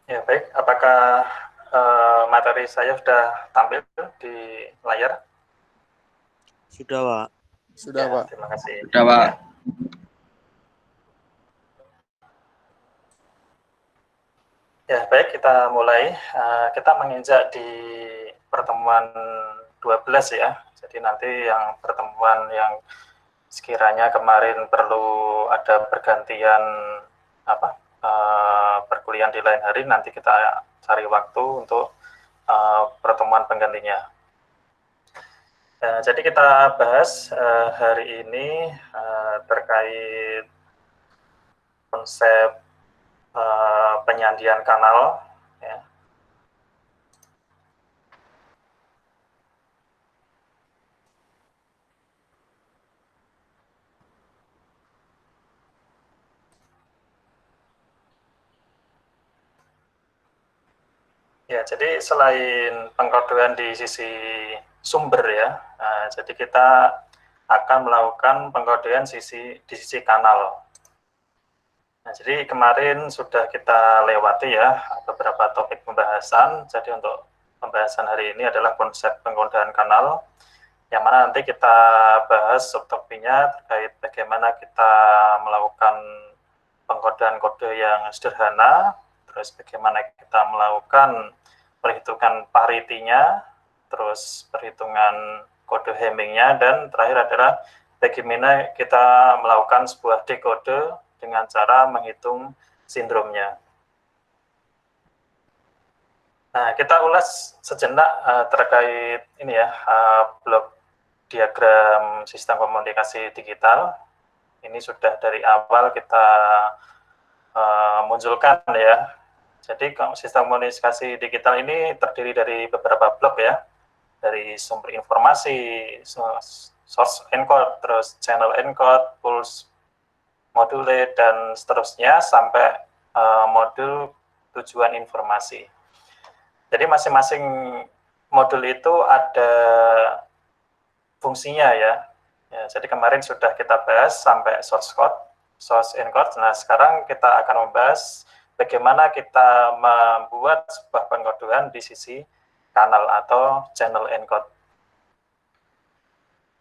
Ya, baik. Apakah materi saya sudah tampil di layar? Sudah, Pak. Sudah, Ya, Pak. terima kasih. Sudah, Pak. Ya. Ya, baik, kita mulai. Kita menginjak di pertemuan 12 ya. Jadi nanti yang pertemuan yang sekiranya kemarin perlu ada pergantian perkuliahan di lain hari, nanti kita cari waktu untuk pertemuan penggantinya. Jadi kita bahas hari ini terkait konsep penyandian kanal. Ya. Ya, jadi selain pengkodean di sisi sumber ya, jadi kita akan melakukan pengkodean di sisi kanal. Nah, jadi kemarin sudah kita lewati ya beberapa topik pembahasan. Jadi untuk pembahasan hari ini adalah konsep pengkodean kanal, yang mana nanti kita bahas subtopiknya terkait bagaimana kita melakukan pengkodean kode yang sederhana, terus bagaimana kita melakukan perhitungan parity-nya, terus perhitungan kode Hamming-nya, dan terakhir adalah bagaimana kita melakukan sebuah dekode dengan cara menghitung sindromnya. Nah, kita ulas sejenak terkait ini ya, blok diagram sistem komunikasi digital. Ini sudah dari awal kita munculkan ya. Jadi sistem komunikasi digital ini terdiri dari beberapa blok ya, dari sumber informasi, source encode, terus channel encode, pulse module, dan seterusnya sampai modul tujuan informasi. Jadi masing-masing modul itu ada fungsinya ya. Jadi kemarin sudah kita bahas sampai source code, source encode. Nah, sekarang kita akan membahas bagaimana kita membuat sebuah pengkodean di sisi kanal atau channel encode.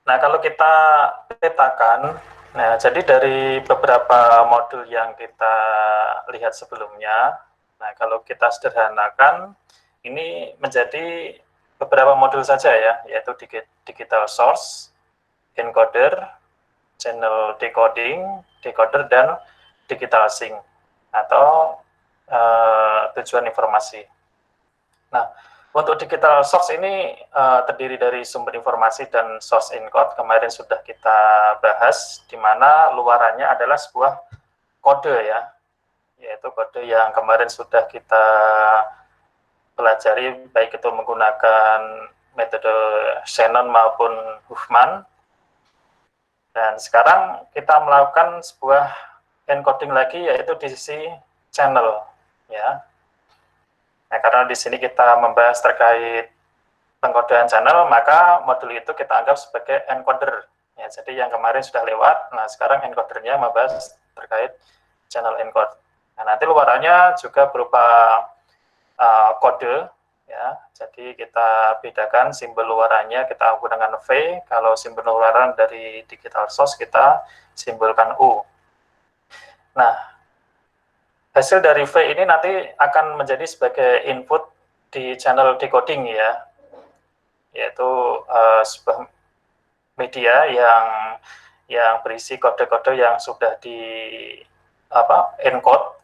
Nah, kalau kita petakan, nah jadi dari beberapa modul yang kita lihat sebelumnya, nah kalau kita sederhanakan, ini menjadi beberapa modul saja ya, yaitu digital source, encoder, channel decoding, decoder, dan digital sync atau tujuan informasi. Nah, untuk digital source ini terdiri dari sumber informasi dan source encode. Kemarin sudah kita bahas, di mana luarannya adalah sebuah kode ya, yaitu kode yang kemarin sudah kita pelajari, baik itu menggunakan metode Shannon maupun Huffman. Dan sekarang kita melakukan sebuah encoding lagi, yaitu di sisi channel ya. Nah, karena di sini kita membahas terkait pengkodean channel, maka modul itu kita anggap sebagai encoder. Ya, jadi yang kemarin sudah lewat, nah sekarang encodernya membahas terkait channel encode. Nah, nanti luarannya juga berupa kode, ya. Jadi kita bedakan simbol luarannya, kita gunakan V. Kalau simbol luaran dari digital source kita simbolkan U. Nah, hasil dari V ini nanti akan menjadi sebagai input di channel decoding ya, yaitu sebuah media yang berisi kode-kode yang sudah di encode.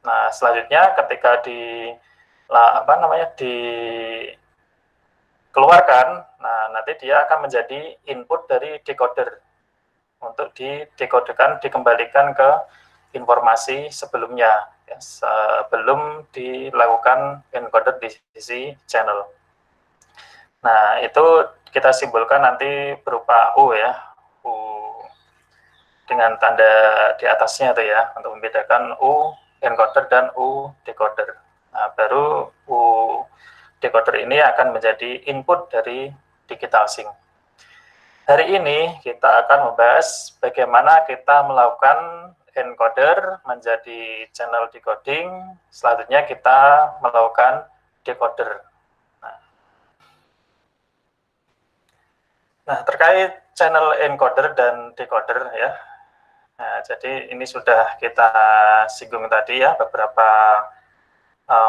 Nah, selanjutnya ketika dikeluarkan, nah nanti dia akan menjadi input dari decoder untuk didekodekan, dikembalikan ke informasi sebelumnya ya, sebelum dilakukan encoder di sisi channel. Nah, itu kita simbolkan nanti berupa U ya, U dengan tanda di atasnya itu ya, untuk membedakan U encoder dan U decoder. Nah, baru U decoder ini akan menjadi input dari digital sync. Hari ini kita akan membahas bagaimana kita melakukan encoder menjadi channel decoding, selanjutnya kita melakukan decoder. Nah, terkait channel encoder dan decoder ya. Nah, jadi ini sudah kita singgung tadi ya, beberapa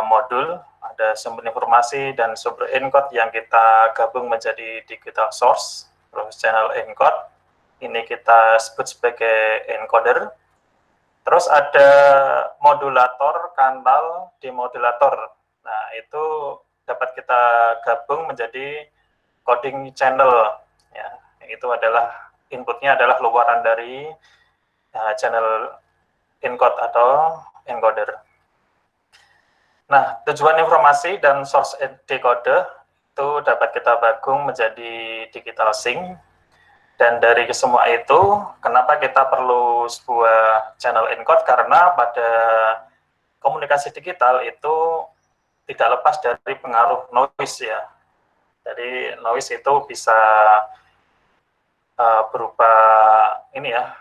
modul, ada sumber informasi dan sumber encode yang kita gabung menjadi digital source, terus channel encode, ini kita sebut sebagai encoder. Terus ada modulator, kanal, demodulator. Nah, itu dapat kita gabung menjadi coding channel. Ya, itu adalah inputnya adalah luaran dari channel encode atau encoder. Nah, tujuan informasi dan source decoder itu dapat kita gabung menjadi digital sync. Dan dari semua itu, kenapa kita perlu sebuah channel encode? Karena pada komunikasi digital itu tidak lepas dari pengaruh noise ya. Jadi noise itu bisa berupa ini ya,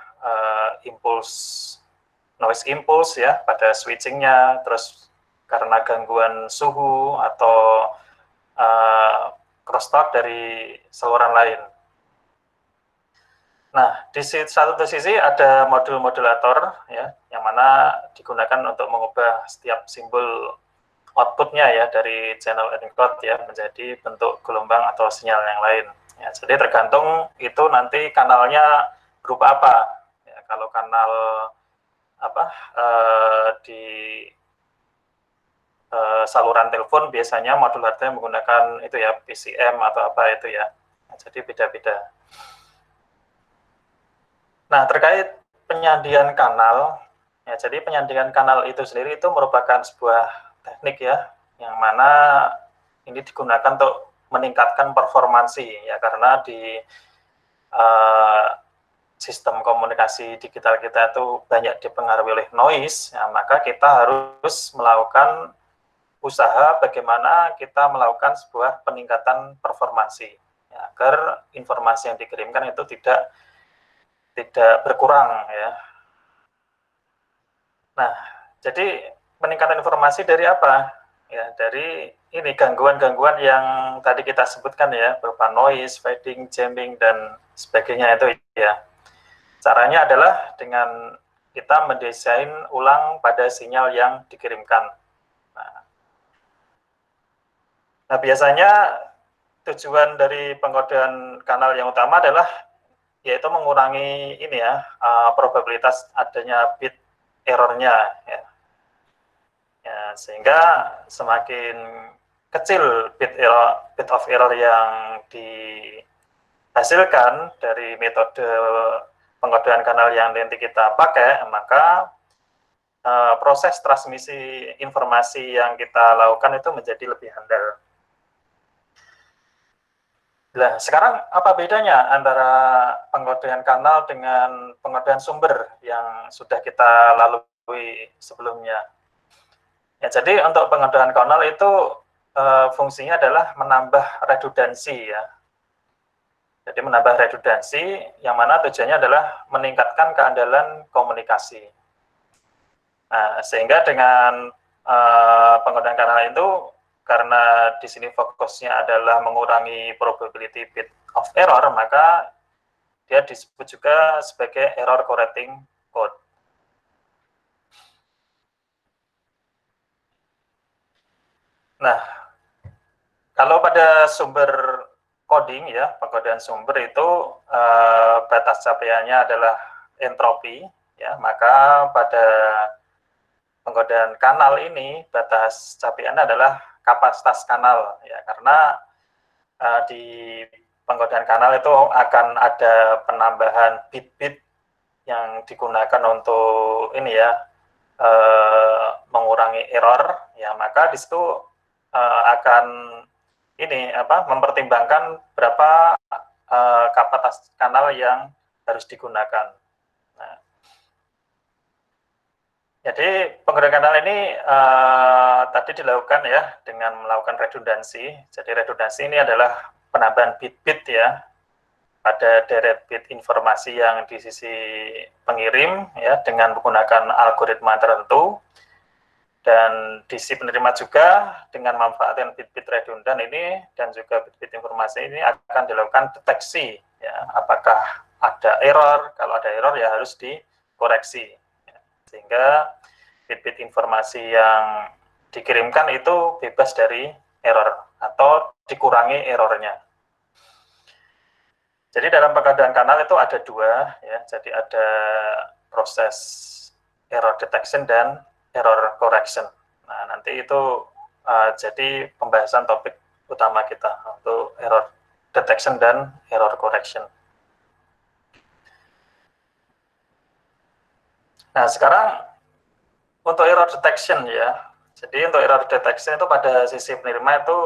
noise impulse ya pada switchingnya, terus karena gangguan suhu atau crosstalk dari saluran lain. Nah, di satu sisi ada modul modulator ya, yang mana digunakan untuk mengubah setiap simbol outputnya ya dari channel encode ya menjadi bentuk gelombang atau sinyal yang lain. Ya, jadi tergantung itu nanti kanalnya berupa apa. Ya, kalau kanal di saluran telepon biasanya modulatornya menggunakan itu ya PCM atau apa itu ya. Nah, jadi beda-beda. Nah, terkait penyandian kanal, ya jadi penyandian kanal itu sendiri itu merupakan sebuah teknik ya, yang mana ini digunakan untuk meningkatkan performansi ya, karena di sistem komunikasi digital kita itu banyak dipengaruhi oleh noise, ya, maka kita harus melakukan usaha bagaimana kita melakukan sebuah peningkatan performansi ya, agar informasi yang dikirimkan itu tidak berkurang ya. Nah, jadi peningkatan informasi dari apa? Ya, dari ini gangguan-gangguan yang tadi kita sebutkan ya, berupa noise, fading, jamming dan sebagainya itu ya. Caranya adalah dengan kita mendesain ulang pada sinyal yang dikirimkan. Nah, biasanya tujuan dari pengkodean kanal yang utama adalah yaitu mengurangi ini ya, probabilitas adanya bit errornya ya. Ya, sehingga semakin kecil bit of error yang dihasilkan dari metode pengkodean kanal yang nanti kita pakai, maka proses transmisi informasi yang kita lakukan itu menjadi lebih handal. Nah, sekarang apa bedanya antara pengkodean kanal dengan pengkodean sumber yang sudah kita lalui sebelumnya? Ya, jadi untuk pengkodean kanal itu fungsinya adalah menambah redundansi ya. Jadi menambah redundansi yang mana tujuannya adalah meningkatkan keandalan komunikasi. Nah, sehingga dengan pengkodean kanal itu, karena di sini fokusnya adalah mengurangi probability bit of error, maka dia disebut juga sebagai error correcting code. Nah, kalau pada sumber coding ya, pengkodean sumber itu batas capaiannya adalah entropi ya, maka pada pengkodean kanal ini batas capaiannya adalah kapasitas kanal ya, karena di pengkodean kanal itu akan ada penambahan bit-bit yang digunakan untuk ini ya, mengurangi error ya, maka di situ akan ini mempertimbangkan berapa kapasitas kanal yang harus digunakan. Nah, jadi penggunaan kanal ini tadi dilakukan ya dengan melakukan redundansi. Jadi redundansi ini adalah penambahan bit-bit ya pada deret bit informasi yang di sisi pengirim ya dengan menggunakan algoritma tertentu, dan di sisi penerima juga dengan memanfaatkan bit-bit redundan ini dan juga bit-bit informasi ini akan dilakukan deteksi ya, apakah ada error. Kalau ada error ya harus dikoreksi ya. Sehingga bit-bit informasi yang dikirimkan itu bebas dari error atau dikurangi errornya. Jadi dalam pengadaan kanal itu ada dua ya, jadi ada proses error detection dan error correction. Nah, nanti itu jadi pembahasan topik utama kita untuk error detection dan error correction. Nah, sekarang untuk error detection ya. Jadi untuk error detection itu pada sisi penerima itu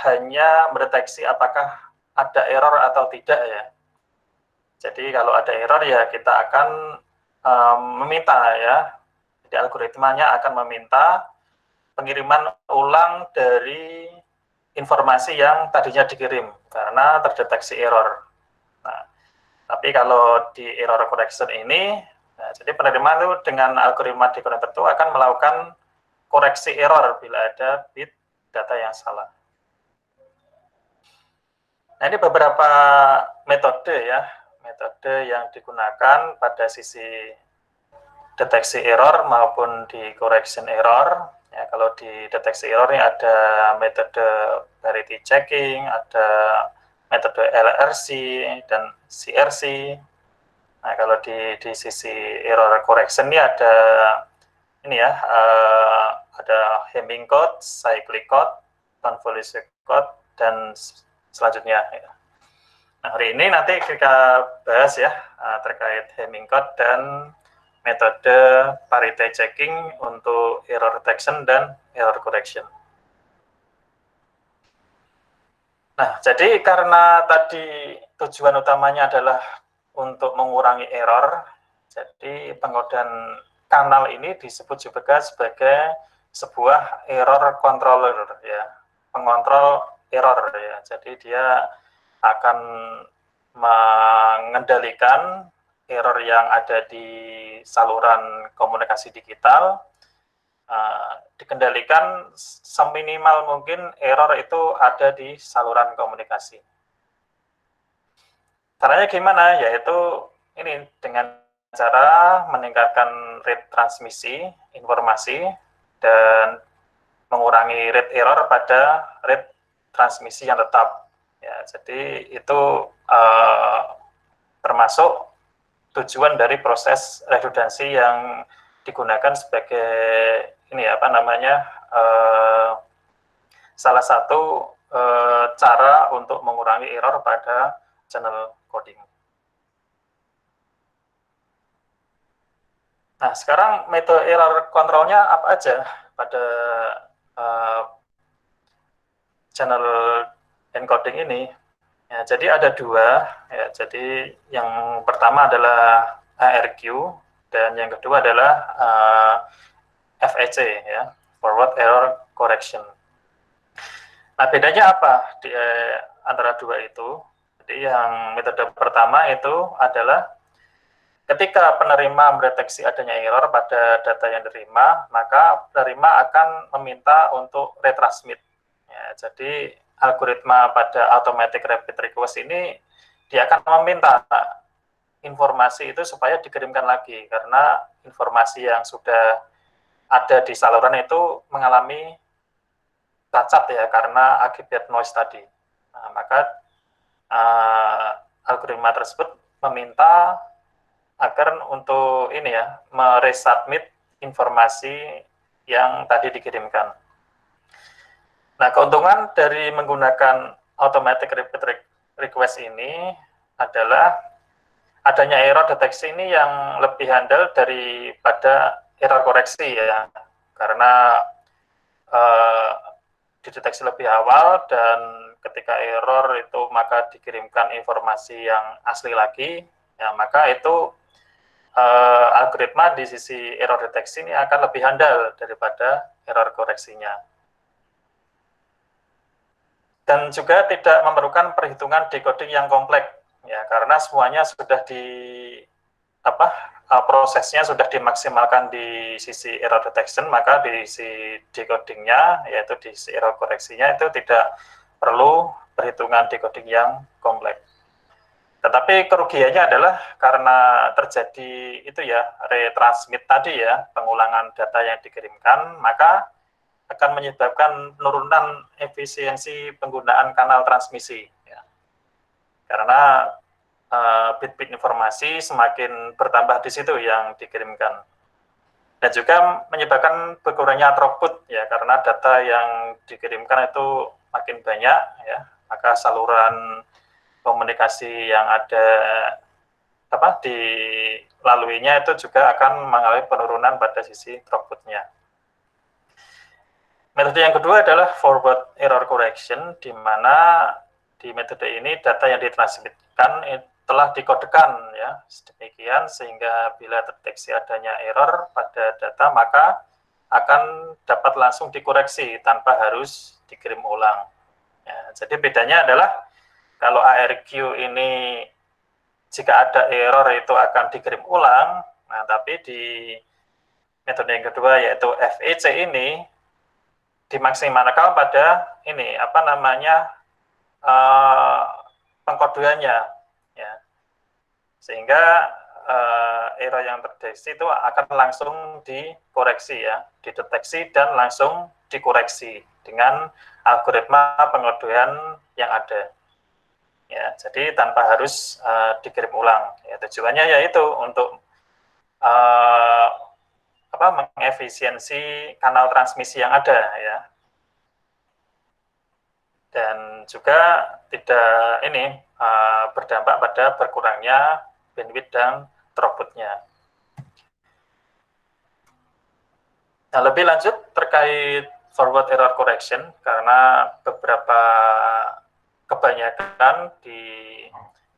hanya mendeteksi apakah ada error atau tidak ya. Jadi kalau ada error ya kita akan meminta ya. Jadi algoritmanya akan meminta pengiriman ulang dari informasi yang tadinya dikirim karena terdeteksi error. Nah, tapi kalau di error correction ini, nah, jadi penerima itu dengan algoritma decoder itu akan melakukan koreksi error bila ada bit data yang salah. Nah, ini beberapa metode ya, metode yang digunakan pada sisi deteksi error maupun di correction error. Ya, kalau di deteksi error ini ada metode parity checking, ada metode LRC dan CRC. Nah, kalau di sisi error correction ini ada ini ya, ada Hamming code, cyclic code, convolution code, dan selanjutnya. Ya. Nah, hari ini nanti kita bahas ya terkait Hamming code dan metode parity checking untuk error detection dan error correction. Nah, jadi karena tadi tujuan utamanya adalah untuk mengurangi error, jadi pengkodean kanal ini disebut juga sebagai sebuah error controller ya, pengontrol error ya. Jadi dia akan mengendalikan error yang ada di saluran komunikasi digital, dikendalikan seminimal mungkin error itu ada di saluran komunikasi. Caranya gimana? Yaitu ini dengan cara meningkatkan rate transmisi informasi dan mengurangi rate error pada rate transmisi yang tetap. Ya, jadi itu termasuk tujuan dari proses redundansi yang digunakan sebagai ini apa namanya salah satu cara untuk mengurangi error pada channel coding. Nah, sekarang metode error controlnya apa aja pada channel encoding ini? Ya, jadi ada dua. Ya, jadi yang pertama adalah ARQ dan yang kedua adalah FEC ya, Forward Error Correction. Nah, bedanya apa di antara dua itu? Jadi yang metode pertama itu adalah ketika penerima mendeteksi adanya error pada data yang diterima, maka penerima akan meminta untuk retransmit. Ya, jadi algoritma pada automatic rapid request ini dia akan meminta informasi itu supaya dikirimkan lagi karena informasi yang sudah ada di saluran itu mengalami cacat ya karena akibat noise tadi. Nah, maka algoritma tersebut meminta agar untuk ini ya meresubmit informasi yang tadi dikirimkan. Nah, keuntungan dari menggunakan automatic repeat request ini adalah adanya error deteksi ini yang lebih handal daripada error koreksi ya, karena dideteksi lebih awal dan ketika error itu maka dikirimkan informasi yang asli lagi, ya maka itu algoritma di sisi error deteksi ini akan lebih handal daripada error koreksinya. Dan juga tidak memerlukan perhitungan decoding yang kompleks, ya, karena semuanya sudah prosesnya sudah dimaksimalkan di sisi error detection, maka di sisi decodingnya, yaitu di sisi error koreksinya itu tidak perlu perhitungan decoding yang kompleks. Tetapi kerugiannya adalah karena terjadi itu ya, retransmit tadi ya, pengulangan data yang dikirimkan, maka akan menyebabkan penurunan efisiensi penggunaan kanal transmisi. Ya. Karena bit-bit informasi semakin bertambah di situ yang dikirimkan. Dan juga menyebabkan berkurangnya throughput, ya, karena data yang dikirimkan itu makin banyak, ya, maka saluran komunikasi yang ada dilaluinya itu juga akan mengalami penurunan pada sisi throughput-nya. Metode yang kedua adalah forward error correction, di mana di metode ini data yang ditransmitkan telah dikodekan, ya, sedemikian sehingga bila terdeteksi adanya error pada data maka akan dapat langsung dikoreksi tanpa harus dikirim ulang. Ya, jadi bedanya adalah kalau ARQ ini jika ada error itu akan dikirim ulang, nah tapi di metode yang kedua yaitu FEC ini dimaksimalkan pada ini pengkodeannya, ya, sehingga error yang terdeteksi itu akan langsung dikoreksi, ya, dideteksi dan langsung dikoreksi dengan algoritma pengodean yang ada, ya, jadi tanpa harus dikirim ulang, ya, tujuannya yaitu untuk mengefisiensi kanal transmisi yang ada, ya, dan juga tidak berdampak pada berkurangnya bandwidth dan throughput-nya. Nah, lebih lanjut terkait forward error correction, karena kebanyakan di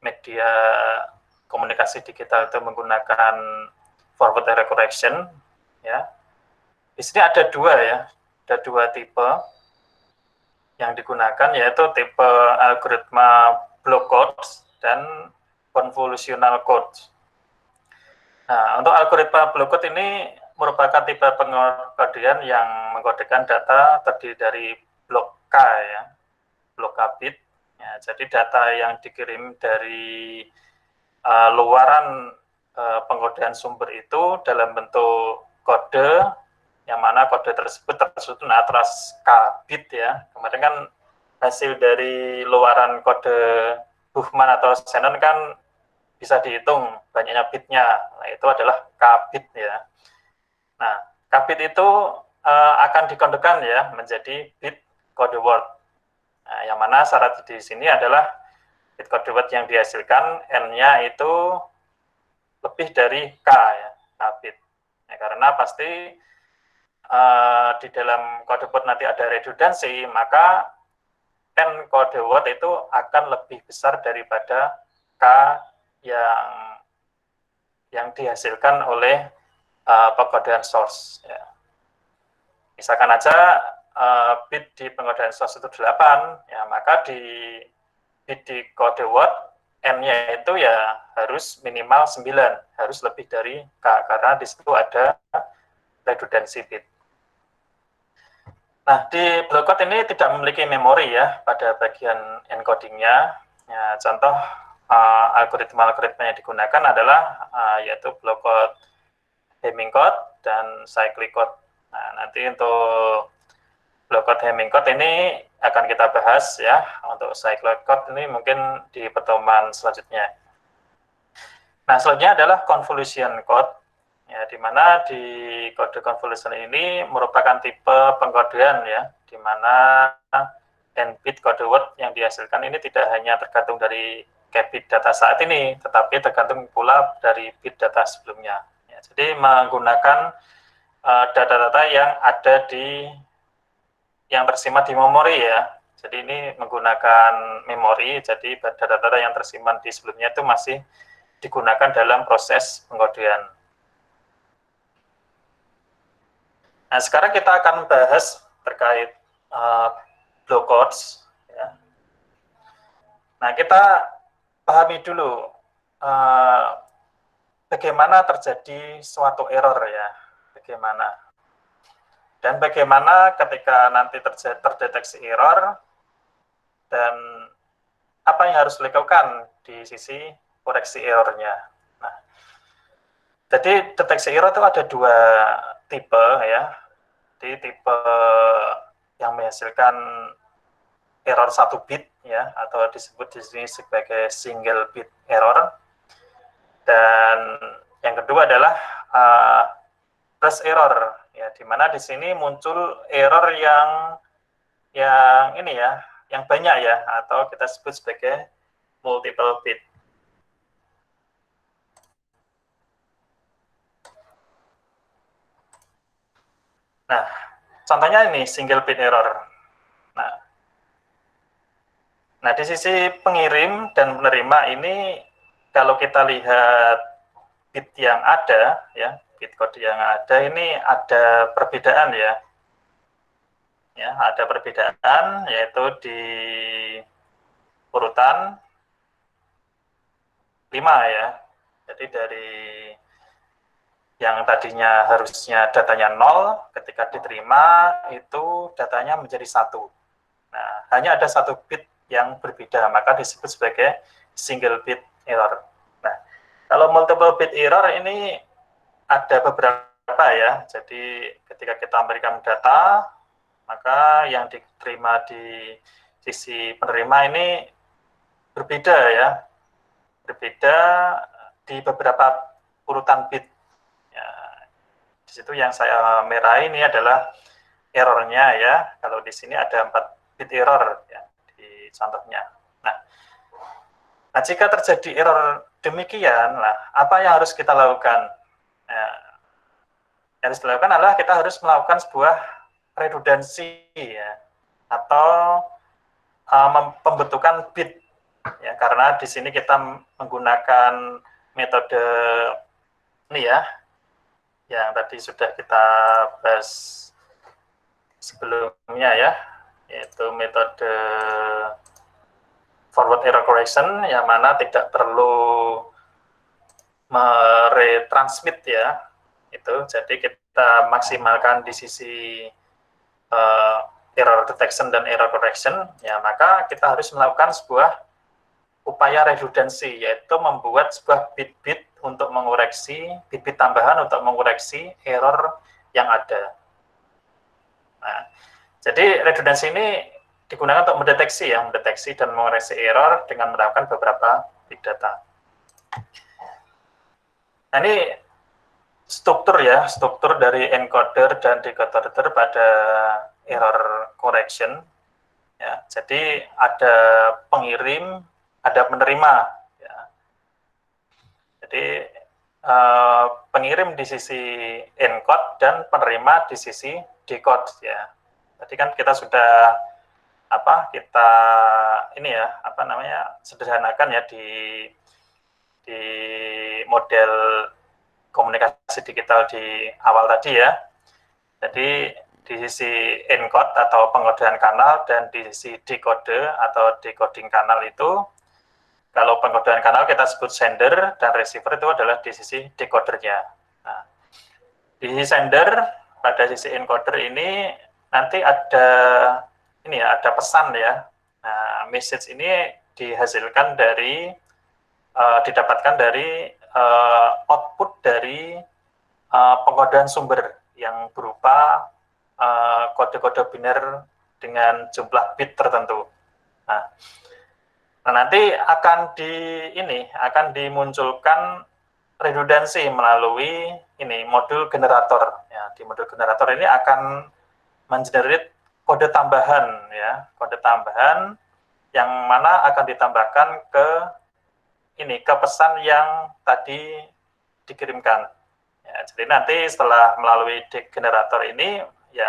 media komunikasi digital itu menggunakan forward error correction, ya. Di sini ada dua tipe yang digunakan, yaitu tipe algoritma block codes dan convolutional codes. Nah, untuk algoritma block code ini merupakan tipe pengodean yang mengkodekan data terdiri dari blok K, ya, blok K bit. Ya, jadi data yang dikirim dari luaran pengodean sumber itu dalam bentuk kode, yang mana kode tersebut tersusun atas K bit, ya. Kemarin kan hasil dari luaran kode Huffman atau Shannon kan bisa dihitung banyaknya bitnya. Nah, itu adalah K bit, ya. Nah, K bit itu akan dikodekan, ya, menjadi bit kode word. Nah, yang mana syarat di sini adalah bit kode word yang dihasilkan N-nya itu lebih dari K, ya, K bit. Ya, karena pasti di dalam kode word nanti ada redundansi, maka N kode word itu akan lebih besar daripada K yang dihasilkan oleh pengodean source, ya. Misalkan aja bit di pengodean source itu 8, ya, maka di bit di kode word N-nya itu ya harus minimal 9, harus lebih dari K, karena di situ ada redundansi bit. Nah, di block code ini tidak memiliki memori, ya, pada bagian encodingnya. Ya, contoh algoritma-algoritma yang digunakan adalah yaitu block code, Hamming code, dan cyclic code. Nah, nanti untuk block code Hamming code ini akan kita bahas, ya. Untuk cyclic code ini mungkin di pertemuan selanjutnya. Nah, selanjutnya adalah convolution code, ya, di mana di kode convolution ini merupakan tipe pengkodean, ya, di mana n bit kode word yang dihasilkan ini tidak hanya tergantung dari bit data saat ini, tetapi tergantung pula dari bit data sebelumnya. Ya, jadi menggunakan data-data yang ada yang tersimpan di memori, ya. Jadi ini menggunakan memori, jadi data-data yang tersimpan di sebelumnya itu masih digunakan dalam proses pengkodean. Nah, sekarang kita akan bahas terkait block codes, ya. Nah, kita pahami dulu bagaimana terjadi suatu error ya, bagaimana. Dan bagaimana ketika nanti terdeteksi error, dan apa yang harus dilakukan di sisi koreksi errornya. Nah, jadi deteksi error itu ada dua tipe ya. Di tipe yang menghasilkan error 1 bit ya, atau disebut di sini sebagai single bit error. Dan yang kedua adalah burst error ya, di mana di sini muncul error yang ini ya, yang banyak ya, atau kita sebut sebagai multiple bit. Nah, contohnya ini single bit error. Nah, di sisi pengirim dan penerima ini, kalau kita lihat bit yang ada, ya, bit kode yang ada ini ada perbedaan ya. Ya, ada perbedaan, yaitu di urutan 5 ya. Jadi dari yang tadinya harusnya datanya 0, ketika diterima itu datanya menjadi 1. Nah, hanya ada 1 bit yang berbeda, maka disebut sebagai single bit error. Nah, kalau multiple bit error ini ada beberapa ya. Jadi ketika kita memberikan data, maka yang diterima di sisi penerima ini berbeda ya. Berbeda di beberapa urutan bit. Ya, di situ yang saya merah ini adalah errornya ya. Kalau di sini ada 4 bit error ya di contohnya. Nah, jika terjadi error demikian, apa yang harus kita lakukan? Nah, yang harus dilakukan adalah kita harus melakukan sebuah redundansi ya, atau pembentukan bit ya, karena di sini kita menggunakan metode ini ya, yang tadi sudah kita bahas sebelumnya ya, yaitu metode forward error correction, yang mana tidak perlu meretransmit ya, itu. Jadi kita maksimalkan di sisi error detection dan error correction ya, maka kita harus melakukan sebuah upaya redundansi, yaitu membuat sebuah bit-bit untuk mengoreksi, bit-bit tambahan untuk mengoreksi error yang ada. Nah, jadi redundansi ini digunakan untuk mendeteksi dan mengoreksi error dengan menerapkan beberapa big data. Nah, ini struktur ya, struktur dari encoder dan decoder pada error correction. Ya, jadi ada pengirim, ada penerima. Ya. Jadi pengirim di sisi encode dan penerima di sisi decode ya. Tadi kan kita sudah kita ini ya, sederhanakan ya di model komunikasi digital di awal tadi ya. Jadi di sisi encode atau pengodean kanal dan di sisi decode atau decoding kanal itu, kalau pengodean kanal kita sebut sender dan receiver itu adalah di sisi decodernya. Nah, di sisi sender pada sisi encoder ini nanti ada ini ya, ada pesan ya. Nah, message ini dihasilkan dari didapatkan dari output dari pengodean sumber yang berupa kode-kode biner dengan jumlah bit tertentu. Nah, nanti akan dimunculkan redundansi melalui ini modul generator. Ya, di modul generator ini akan mengenerate kode tambahan ya, kode tambahan yang mana akan ditambahkan ke pesan yang tadi dikirimkan. Ya, jadi nanti setelah melalui generator ini ya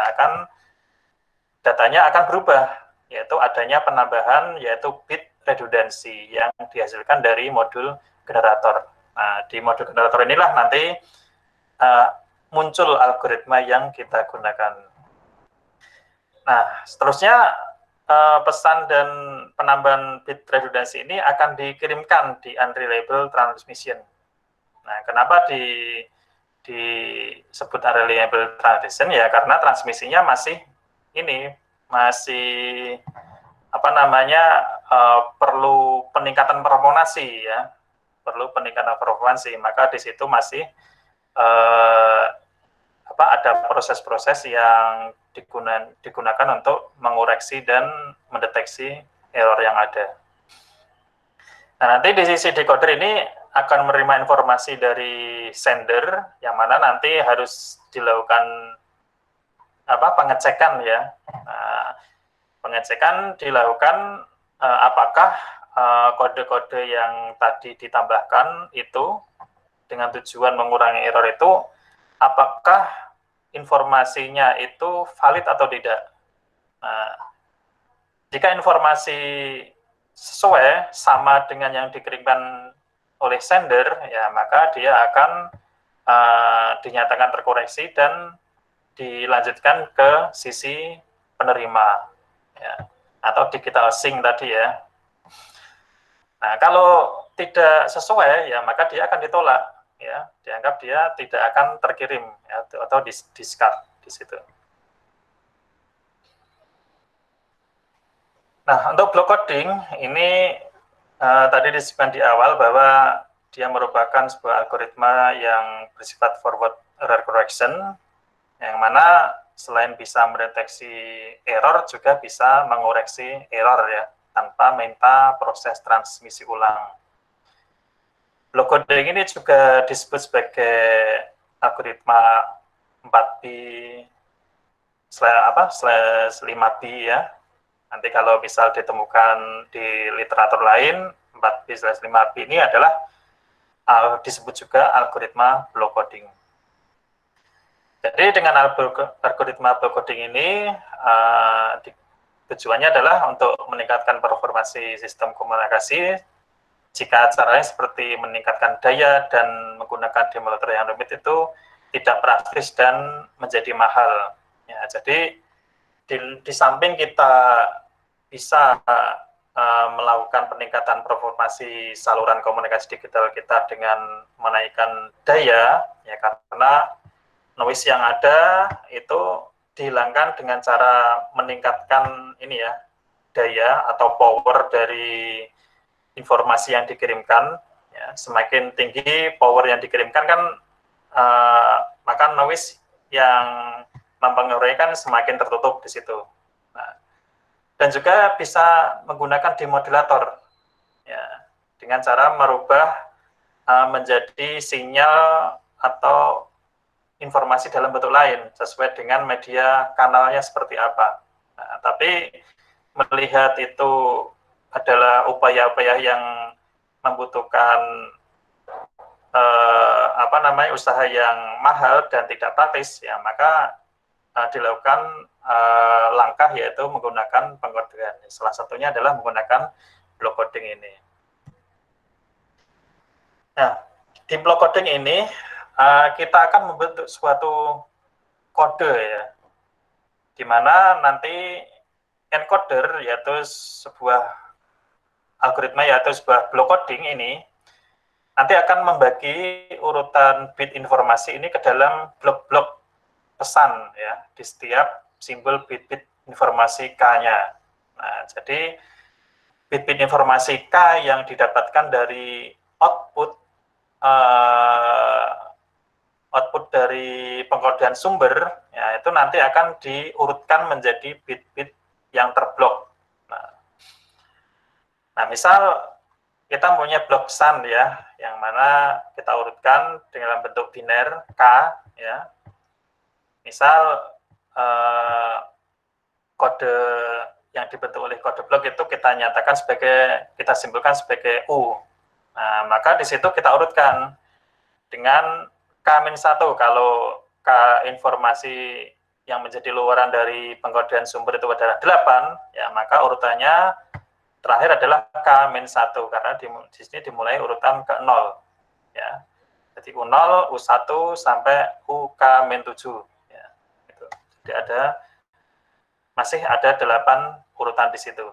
datanya akan berubah, yaitu adanya penambahan yaitu bit redundansi yang dihasilkan dari modul generator. Nah, di modul generator inilah nanti muncul algoritma yang kita gunakan. Nah, seterusnya pesan dan penambahan bit redundansi ini akan dikirimkan di unreliable transmission. Nah, kenapa disebut unreliable transmission ya? Karena transmisinya masih perlu peningkatan performansi ya, maka di situ masih ada proses-proses yang digunakan untuk mengoreksi dan mendeteksi error yang ada. Nah, nanti di sisi decoder ini akan menerima informasi dari sender, yang mana nanti harus dilakukan pengecekan ya. Nah, pengecekan dilakukan apakah kode-kode yang tadi ditambahkan itu dengan tujuan mengurangi error itu, apakah informasinya itu valid atau tidak. Nah, jika informasi sesuai sama dengan yang dikirimkan oleh sender, ya maka dia akan dinyatakan terkoreksi dan dilanjutkan ke sisi penerima, ya, atau digital sync tadi ya. Nah, kalau tidak sesuai, ya maka dia akan ditolak, ya, dianggap dia tidak akan terkirim ya, atau discard di situ. Nah, untuk block coding ini tadi disebutkan di awal bahwa dia merupakan sebuah algoritma yang bersifat forward error correction, yang mana selain bisa mendeteksi error juga bisa mengoreksi error ya, tanpa minta proses transmisi ulang. Block coding ini juga disebut sebagai algoritma 4B / 5B ya. Nanti kalau misal ditemukan di literatur lain, 4B/5B ini adalah disebut juga algoritma block coding. Jadi dengan algoritma block coding ini tujuannya adalah untuk meningkatkan performansi sistem komunikasi jika caranya seperti meningkatkan daya dan menggunakan demulator yang rumit itu tidak praktis dan menjadi mahal. Ya, jadi di samping kita bisa melakukan peningkatan performansi saluran komunikasi digital kita dengan menaikkan daya, ya karena noise yang ada itu dihilangkan dengan cara meningkatkan daya atau power dari informasi yang dikirimkan. Ya, semakin tinggi power yang dikirimkan kan maka noise yang mempengaruhi kan semakin tertutup di situ. Nah, dan juga bisa menggunakan demodulator ya, dengan cara merubah menjadi sinyal atau informasi dalam bentuk lain sesuai dengan media kanalnya seperti apa. Nah, tapi melihat itu adalah upaya-upaya yang membutuhkan usaha yang mahal dan tidak praktis ya, maka dilakukan langkah yaitu menggunakan pengkodean. Salah satunya adalah menggunakan block coding ini. Nah, di block coding ini kita akan membentuk suatu kode ya, di mana nanti encoder yaitu sebuah algoritma yaitu sebuah block coding ini nanti akan membagi urutan bit informasi ini ke dalam blok-blok pesan ya di setiap simbol bit-bit informasi K-nya. Nah, jadi bit-bit informasi K yang didapatkan dari output dari pengkodean sumber ya itu nanti akan diurutkan menjadi bit-bit yang terblok. Nah, misal kita punya blok pesan ya, yang mana kita urutkan dengan bentuk biner K ya. Misal kode yang dibentuk oleh kode blok itu kita simpulkan sebagai U. Nah, maka di situ kita urutkan dengan K-1 kalau K informasi yang menjadi luaran dari pengkodean sumber itu adalah 8, ya maka urutannya terakhir adalah K-1 karena di sini dimulai urutan ke 0 ya. Jadi U0, U1 sampai UK-7 ya. Gitu. Jadi masih ada 8 urutan di situ.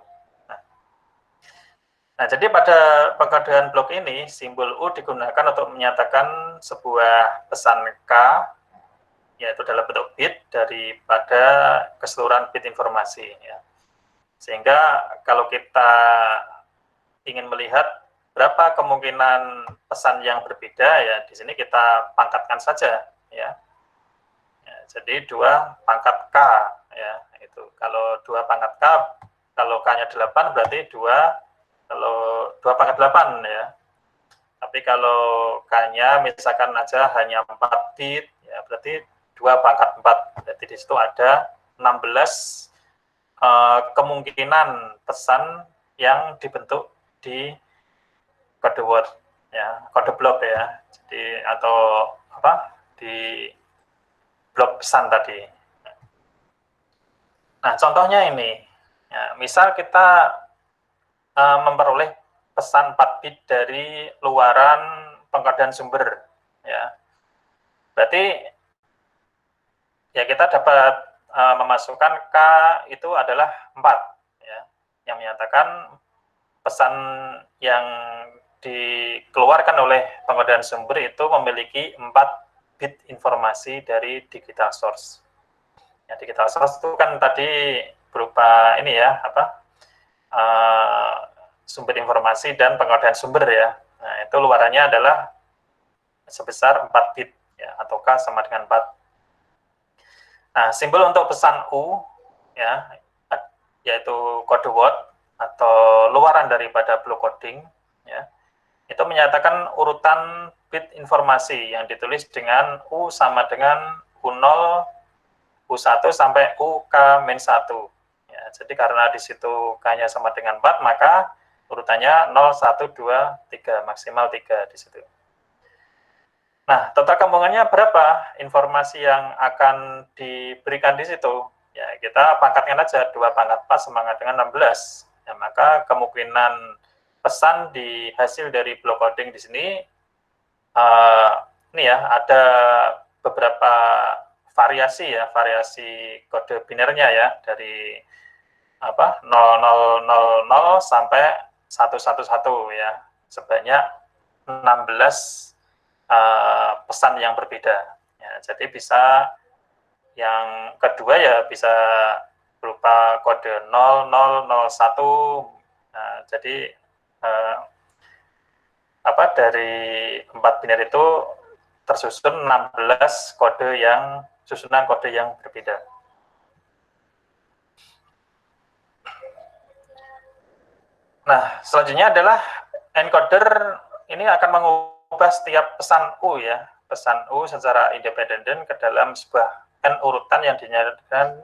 Nah, jadi pada pengkodean blok ini, simbol U digunakan untuk menyatakan sebuah pesan K, yaitu dalam bentuk bit daripada keseluruhan bit informasi. Ya. Sehingga kalau kita ingin melihat berapa kemungkinan pesan yang berbeda, ya di sini kita pangkatkan saja. Ya. Ya, jadi 2 pangkat K. Ya, itu. Kalau 2 pangkat K, kalau K-nya 8 berarti 2, kalau 2 pangkat 8 ya. Tapi kalau K-nya misalkan aja hanya 4 bit, ya berarti 2 pangkat 4. Berarti di situ ada 16 kemungkinan pesan yang dibentuk di kode word, ya, kode blok ya. Jadi atau apa di blok pesan tadi. Nah, contohnya ini, ya, misal kita memperoleh pesan 4 bit dari luaran pengkodean sumber, ya. Berarti ya kita dapat memasukkan K itu adalah 4, ya, yang menyatakan pesan yang dikeluarkan oleh pengkodean sumber itu memiliki 4 bit informasi dari digital source. Ya, digital source itu kan tadi berupa ini ya, sumber informasi dan pengkodean sumber ya. Nah, itu luarannya adalah sebesar 4 bit ya, atau K sama dengan 4. Nah, simbol untuk pesan U ya, yaitu kode word atau luaran daripada blok coding ya, itu menyatakan urutan bit informasi yang ditulis dengan U sama dengan U0, U1 sampai UK-1. Ya, jadi karena di situ K-nya sama dengan 4, maka urutannya 0, 1, 2, 3, maksimal 3 di situ. Nah, total kemungkinannya berapa informasi yang akan diberikan di situ? Ya, kita pangkatkan aja 2 pangkat 4 sama dengan 16. Ya, maka kemungkinan pesan di hasil dari blok coding di sini ini ya, ada beberapa variasi ya, variasi kode binernya ya, dari 0000 sampai 111 ya, sebanyak 16 pesan yang berbeda. Ya, jadi bisa yang kedua ya bisa berupa kode 0001. Nah, jadi dari 4 biner itu tersusun 16 kode yang susunan kode yang berbeda. Nah, selanjutnya adalah encoder ini akan mengubah setiap pesan U ya, pesan U secara independen ke dalam sebuah n urutan yang dinyatakan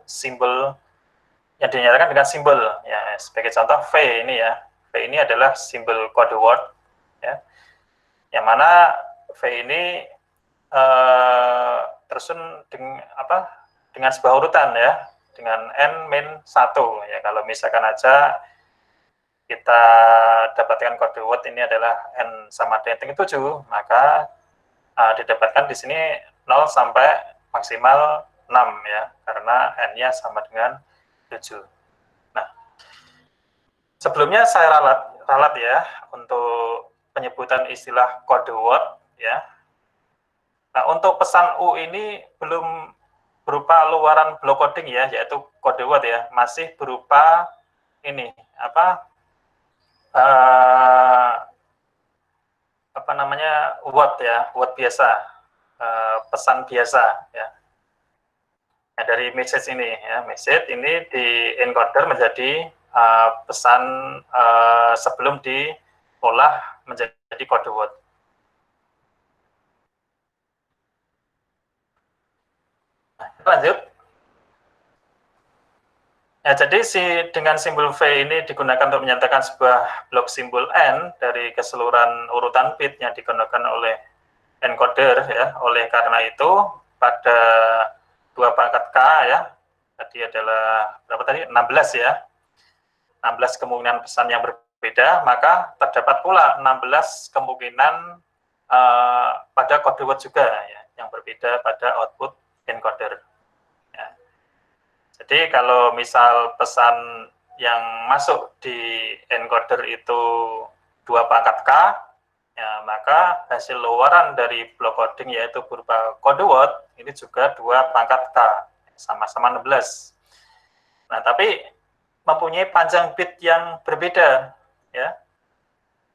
dengan simbol ya. Sebagai contoh V ini ya, V ini adalah simbol kode word ya, yang mana V ini tersusun dengan sebuah urutan ya, dengan n-1 ya. Kalau misalkan aja kita dapatkan kode word ini adalah n sama dengan 7, maka didapatkan di sini 0 sampai maksimal 6 ya, karena n-nya sama dengan 7. Nah, sebelumnya saya ralat ya untuk penyebutan istilah kode word ya. Nah, untuk pesan U ini belum berupa luaran blok coding ya, yaitu kode word ya, masih berupa ini word ya, word biasa, pesan biasa ya. Nah, dari message ini ya, message ini di encoder menjadi pesan sebelum diolah menjadi kode word. Nah, lanjut. Ya, jadi dengan simbol V ini digunakan untuk menyatakan sebuah blok simbol N dari keseluruhan urutan bit yang digunakan oleh encoder ya. Oleh karena itu pada 2 pangkat K ya, tadi adalah berapa tadi? 16 ya. 16 kemungkinan pesan yang berbeda, maka terdapat pula 16 kemungkinan pada kode word juga ya, yang berbeda pada output encoder. Ya. Jadi kalau misal pesan yang masuk di encoder itu 2 pangkat K, ya, maka hasil luaran dari block coding yaitu berupa kode word ini juga 2 pangkat K, sama-sama 16. Nah, tapi mempunyai panjang bit yang berbeda, ya.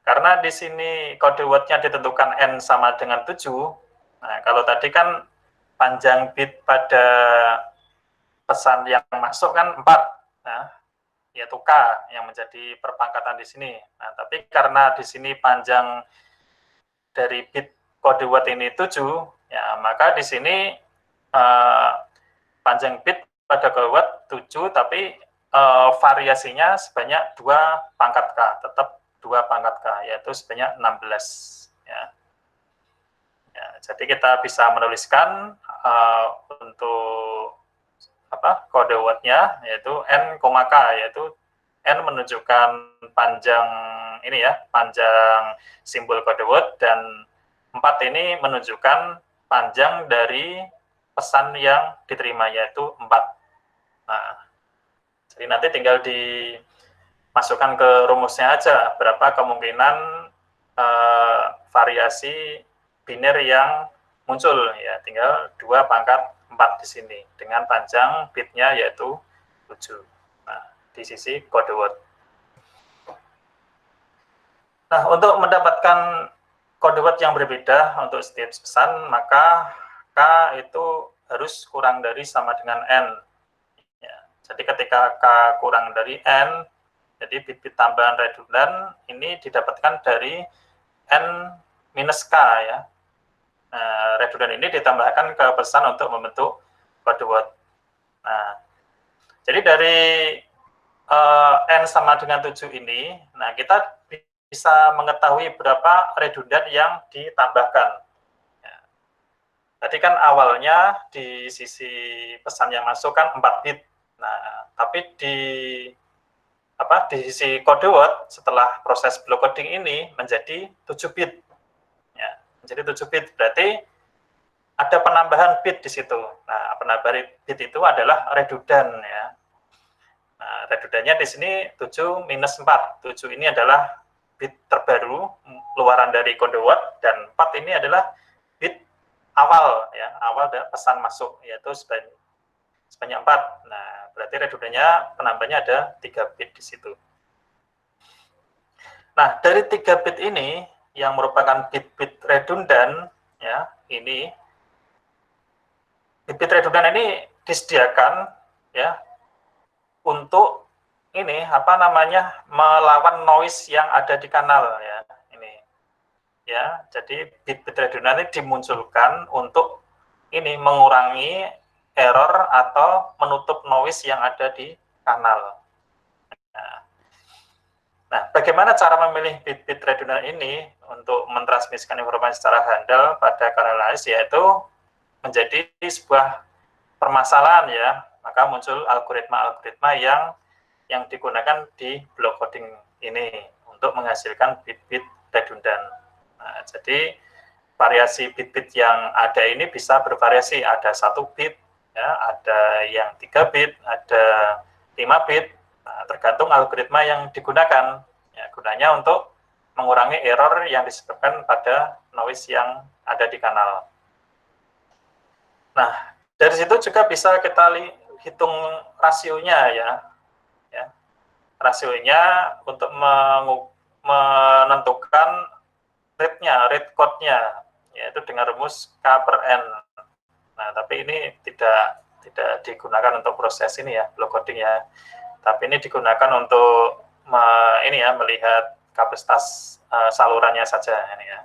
Karena di sini kode word-nya ditentukan N sama dengan 7. Nah, kalau tadi kan panjang bit pada pesan yang masuk kan 4. Nah, yaitu K yang menjadi perpangkatan di sini. Nah, tapi karena di sini panjang dari bit kode word ini 7, ya, maka di sini panjang bit pada kode word 7, tapi variasinya sebanyak 2 pangkat K, tetap 2 pangkat K, yaitu sebanyak 16. Ya. Ya, jadi kita bisa menuliskan untuk kode word-nya yaitu N, K, yaitu N menunjukkan panjang ini ya, panjang simbol kode word, dan 4 ini menunjukkan panjang dari pesan yang diterima yaitu 4. Nah, jadi nanti tinggal dimasukkan ke rumusnya aja berapa kemungkinan variasi biner yang muncul, ya tinggal 2 pangkat 4 di sini dengan panjang bitnya yaitu 7. Nah, di sisi kode word. Nah, untuk mendapatkan kode word yang berbeda untuk setiap pesan, maka K itu harus kurang dari sama dengan N. Ya, jadi ketika K kurang dari N, jadi bit-bit tambahan redundan ini didapatkan dari N minus K ya. Nah, redundan ini ditambahkan ke pesan untuk membentuk kode word. Nah, jadi dari N sama dengan 7 ini, nah kita bisa mengetahui berapa redundan yang ditambahkan. Ya. Tadi kan awalnya di sisi pesan yang masuk kan 4 bit. Nah, tapi di sisi kode word setelah proses block coding ini menjadi 7 bit. Ya, menjadi 7 bit berarti ada penambahan bit di situ. Nah, penambahan bit itu adalah redundan ya. Nah, redundannya di sini 7 minus 4. 7 ini adalah bit terbaru luaran dari kode word, dan 4 ini adalah bit awal ya, awal dari pesan masuk yaitu sebanyak 4. Nah, berarti redundannya penambahnya ada 3 bit di situ. Nah, dari 3 bit ini yang merupakan bit-bit redundan ya, ini bit-bit redundan ini disediakan ya untuk ini melawan noise yang ada di kanal ya, ini ya. Jadi bit-bit redundan ini dimunculkan untuk ini mengurangi error atau menutup noise yang ada di kanal. Nah, bagaimana cara memilih bit-bit redundan ini untuk mentransmisikan informasi secara handal pada kanal noise, yaitu menjadi sebuah permasalahan ya. Maka muncul algoritma-algoritma yang digunakan di block coding ini untuk menghasilkan bit-bit redundan. Nah, jadi variasi bit-bit yang ada ini bisa bervariasi, ada 1 bit, ya, ada yang 3 bit, ada 5 bit, nah, tergantung algoritma yang digunakan. Ya, gunanya untuk mengurangi error yang disebabkan pada noise yang ada di kanal. Nah, dari situ juga bisa kita hitung rasionya ya. Rasionya untuk menentukan rate code-nya, yaitu dengan rumus K per N. Nah, tapi ini tidak digunakan untuk proses ini ya, block coding ya. Tapi ini digunakan untuk melihat kapasitas salurannya saja ini ya,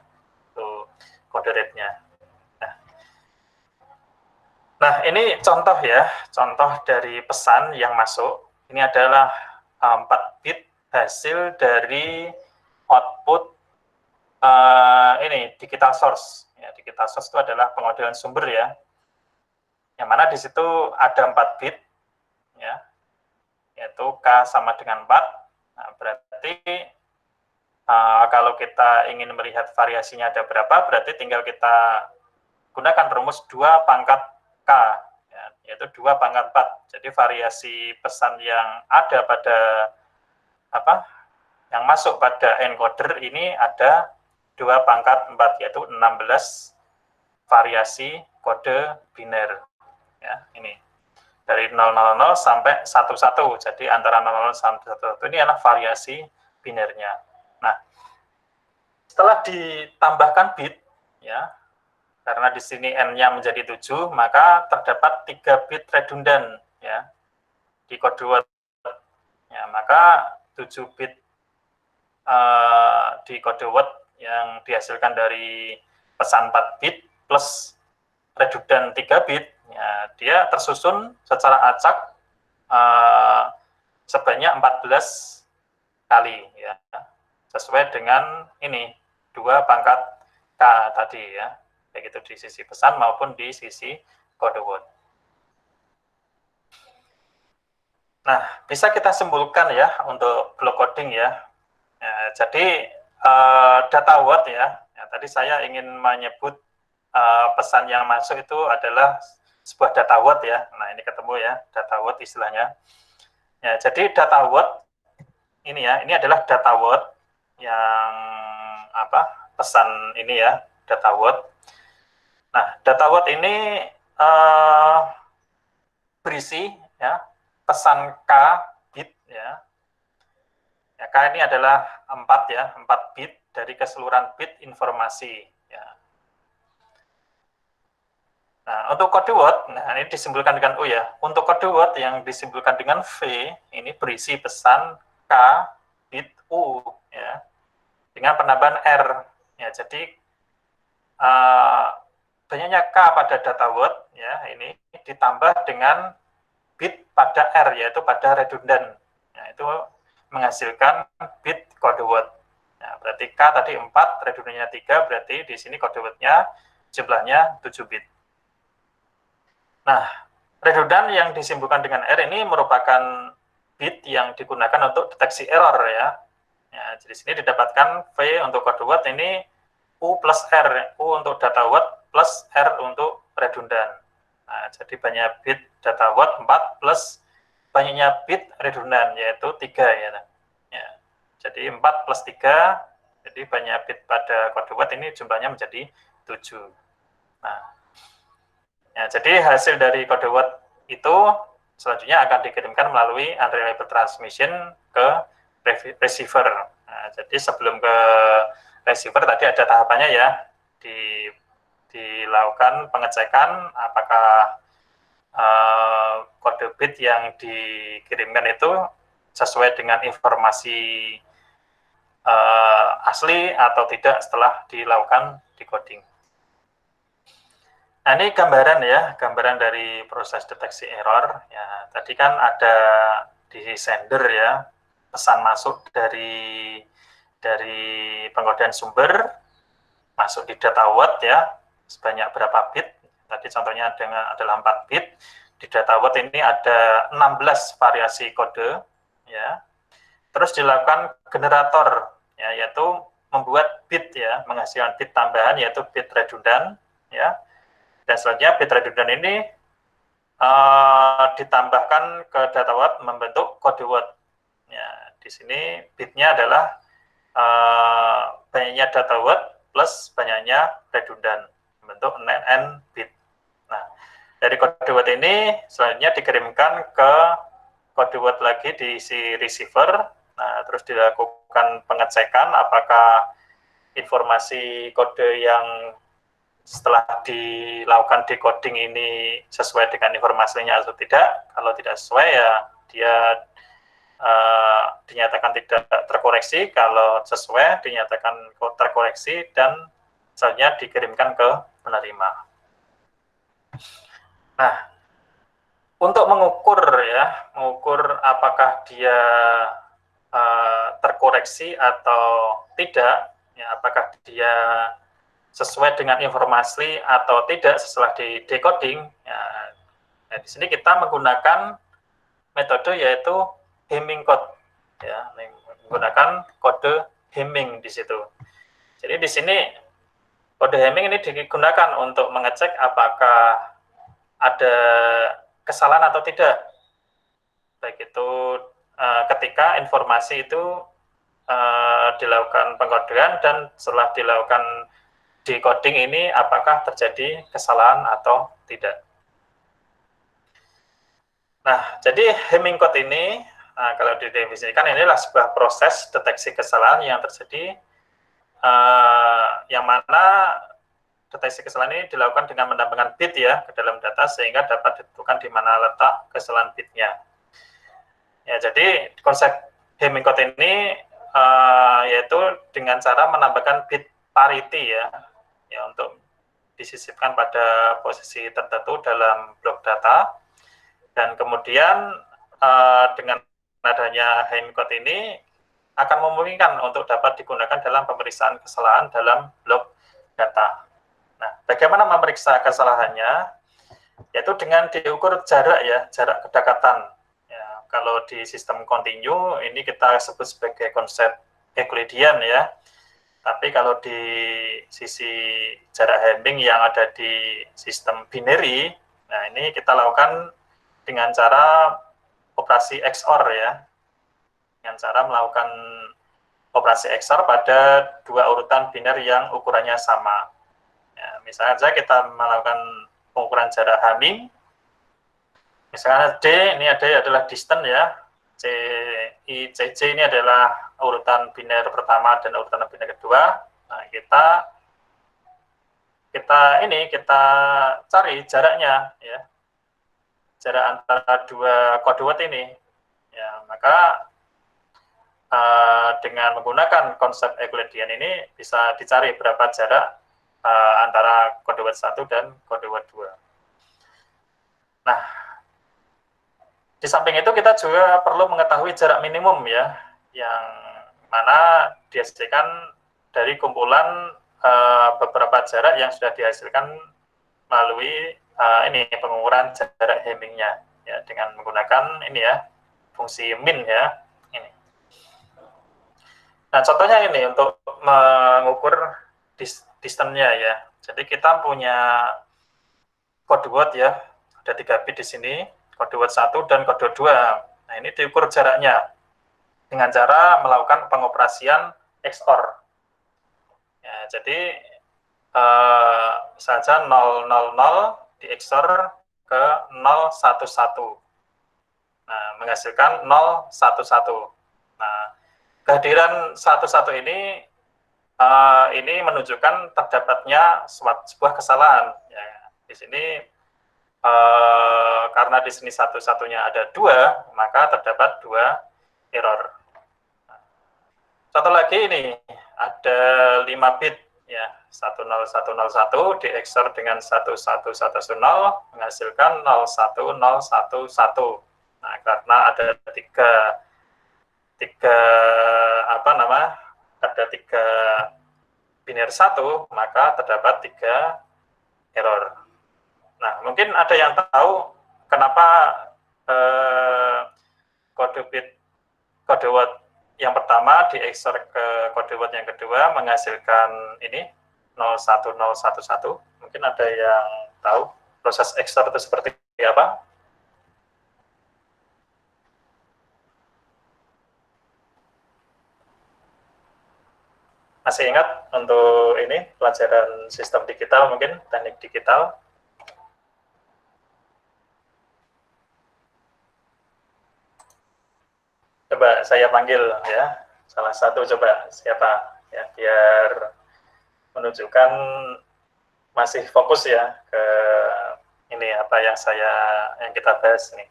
untuk kode rate-nya. Nah, ini contoh ya, contoh dari pesan yang masuk. Ini adalah 4 bit hasil dari output ini digital source. Ya, digital source itu adalah pengodean sumber ya. Yang mana di situ ada 4 bit ya. Yaitu K sama dengan 4. Nah, berarti kalau kita ingin melihat variasinya ada berapa, berarti tinggal kita gunakan rumus 2 pangkat K. Ya, yaitu 2/4. Jadi variasi pesan yang ada pada yang masuk pada encoder ini ada 2/4, yaitu 16 variasi kode biner. Ya, ini dari 000 sampai 11. Jadi antara 00 sampai 11 ini adalah variasi binernya. Nah, setelah ditambahkan bit, ya, karena di sini n-nya menjadi 7, maka terdapat 3 bit redundan, ya, di kode word. Ya, maka 7 bit di kode word yang dihasilkan dari pesan 4 bit plus redundan 3 bit, ya, dia tersusun secara acak sebanyak 14 kali, ya, sesuai dengan ini 2/k tadi, ya, baik itu di sisi pesan maupun di sisi kode word. Nah, bisa kita simpulkan ya untuk block coding ya. Ya, jadi data word ya, tadi saya ingin menyebut pesan yang masuk itu adalah sebuah data word ya. Nah, ini ketemu ya, data word istilahnya. Ya, jadi data word ini ya, ini adalah data word yang pesan ini ya, data word. Nah, data word ini berisi ya pesan K bit ya. Ya, K ini adalah 4 ya, 4 bit dari keseluruhan bit informasi ya. Nah, untuk kode word, nah ini disimpulkan dengan U ya. Untuk kode word yang disimpulkan dengan V, ini berisi pesan K bit U ya, dengan penambahan R ya. Jadi banyaknya K pada data word ya, ini ditambah dengan bit pada R, yaitu pada redundan. Nah, itu menghasilkan bit kode word. Nah, berarti K tadi 4, redundannya 3, berarti di sini kode word-nya jumlahnya 7 bit. Nah, redundan yang disimpulkan dengan R ini merupakan bit yang digunakan untuk deteksi error ya. Ya, jadi sini didapatkan V untuk kode word ini U plus R, U untuk data word plus R untuk redundan. Nah, jadi banyak bit data word 4 plus banyaknya bit redundan yaitu 3 ya. Ya. Jadi 4 plus 3, jadi banyak bit pada kode word ini jumlahnya menjadi 7. Nah, ya, jadi hasil dari kode word itu selanjutnya akan dikirimkan melalui unreliable transmission ke receiver. Nah, jadi sebelum ke receiver tadi ada tahapannya ya, dilakukan pengecekan apakah kode bit yang dikirimkan itu sesuai dengan informasi asli atau tidak setelah dilakukan decoding. Nah, ini gambaran ya, gambaran dari proses deteksi error. Ya, tadi kan ada di sender ya, pesan masuk dari pengkodean sumber masuk di data word ya, sebanyak berapa bit. Tadi contohnya adalah 4 bit. Di data word ini ada 16 variasi kode ya. Terus dilakukan generator ya, yaitu membuat bit ya, menghasilkan bit tambahan yaitu bit redundan ya. Dan selanjutnya bit redundan ini ditambahkan ke data word membentuk kode word. Ya, di sini bitnya adalah banyaknya data word plus banyaknya redundan membentuk n bit. Nah, dari kode word ini selanjutnya dikirimkan ke kode word lagi di si receiver. Nah, terus dilakukan pengecekan apakah informasi kode yang setelah dilakukan decoding ini sesuai dengan informasinya atau tidak. Kalau tidak sesuai ya dia dinyatakan tidak terkoreksi, kalau sesuai dinyatakan terkoreksi dan selanjutnya dikirimkan ke penerima. Nah, untuk mengukur apakah dia terkoreksi atau tidak, ya, apakah dia sesuai dengan informasi atau tidak setelah di decoding, ya, nah, di sini kita menggunakan metode yaitu Hamming code, ya, menggunakan kode Hamming di situ. Jadi di sini kode Hamming ini digunakan untuk mengecek apakah ada kesalahan atau tidak, baik itu ketika informasi itu dilakukan pengkodean dan setelah dilakukan decoding ini apakah terjadi kesalahan atau tidak. Nah, jadi Hamming code ini kalau didefinisikan inilah sebuah proses deteksi kesalahan yang terjadi yang mana deteksi kesalahan ini dilakukan dengan menambahkan bit ya ke dalam data sehingga dapat ditentukan di mana letak kesalahan bitnya. Ya, jadi konsep Hamming code ini yaitu dengan cara menambahkan bit parity ya untuk disisipkan pada posisi tertentu dalam blok data, dan kemudian dengan adanya Hamming code ini akan memungkinkan untuk dapat digunakan dalam pemeriksaan kesalahan dalam blok data. Nah, bagaimana memeriksa kesalahannya? Yaitu dengan diukur jarak ya, jarak kedekatan. Ya, kalau di sistem kontinu ini kita sebut sebagai konsep Euclidean ya. Tapi kalau di sisi jarak Hamming yang ada di sistem binary, nah ini kita lakukan dengan cara operasi XOR ya. Dengan cara melakukan operasi XOR pada dua urutan biner yang ukurannya sama. Ya, misalnya saja kita melakukan pengukuran jarak Hamming. Misalnya D, ini adalah distance ya. C, I, C, J ini adalah urutan biner pertama dan urutan biner kedua. Nah, kita cari jaraknya ya. Jarak antara dua kode word ini. Ya, maka dengan menggunakan konsep Euclidean ini bisa dicari berapa jarak antara kode word 1 dan kode word 2. Nah, di samping itu kita juga perlu mengetahui jarak minimum ya, yang mana dihasilkan dari kumpulan beberapa jarak yang sudah dihasilkan melalui pengukuran jarak Hammingnya ya, dengan menggunakan ini ya, fungsi min ya. Ini. Nah, contohnya ini untuk mengukur distance-nya ya. Jadi kita punya kode word ya, ada 3 bit di sini, kode word 1 dan kode 2. Nah, ini diukur jaraknya dengan cara melakukan pengoperasian XOR. Ya, jadi saja 000 di XOR ke 011. Nah, menghasilkan 011. Nah, kehadiran 11 ini menunjukkan terdapatnya sebuah kesalahan. Ya, di sini karena di sini satu-satunya ada 2, maka terdapat 2 error. Contoh lagi ini ada 5 bit ya, 10101 di XOR dengan 1110 menghasilkan 01011. Nah, karena ada ada 3 biner 1, maka terdapat 3 error. Nah, mungkin ada yang tahu kenapa kode word yang pertama di XOR ke kode word yang kedua menghasilkan ini 01011. Mungkin ada yang tahu proses XOR itu seperti apa? Masih ingat untuk ini pelajaran sistem digital, mungkin teknik digital? Coba saya panggil ya, salah satu, coba siapa ya, biar menunjukkan masih fokus ya ke ini apa yang kita bahas nih.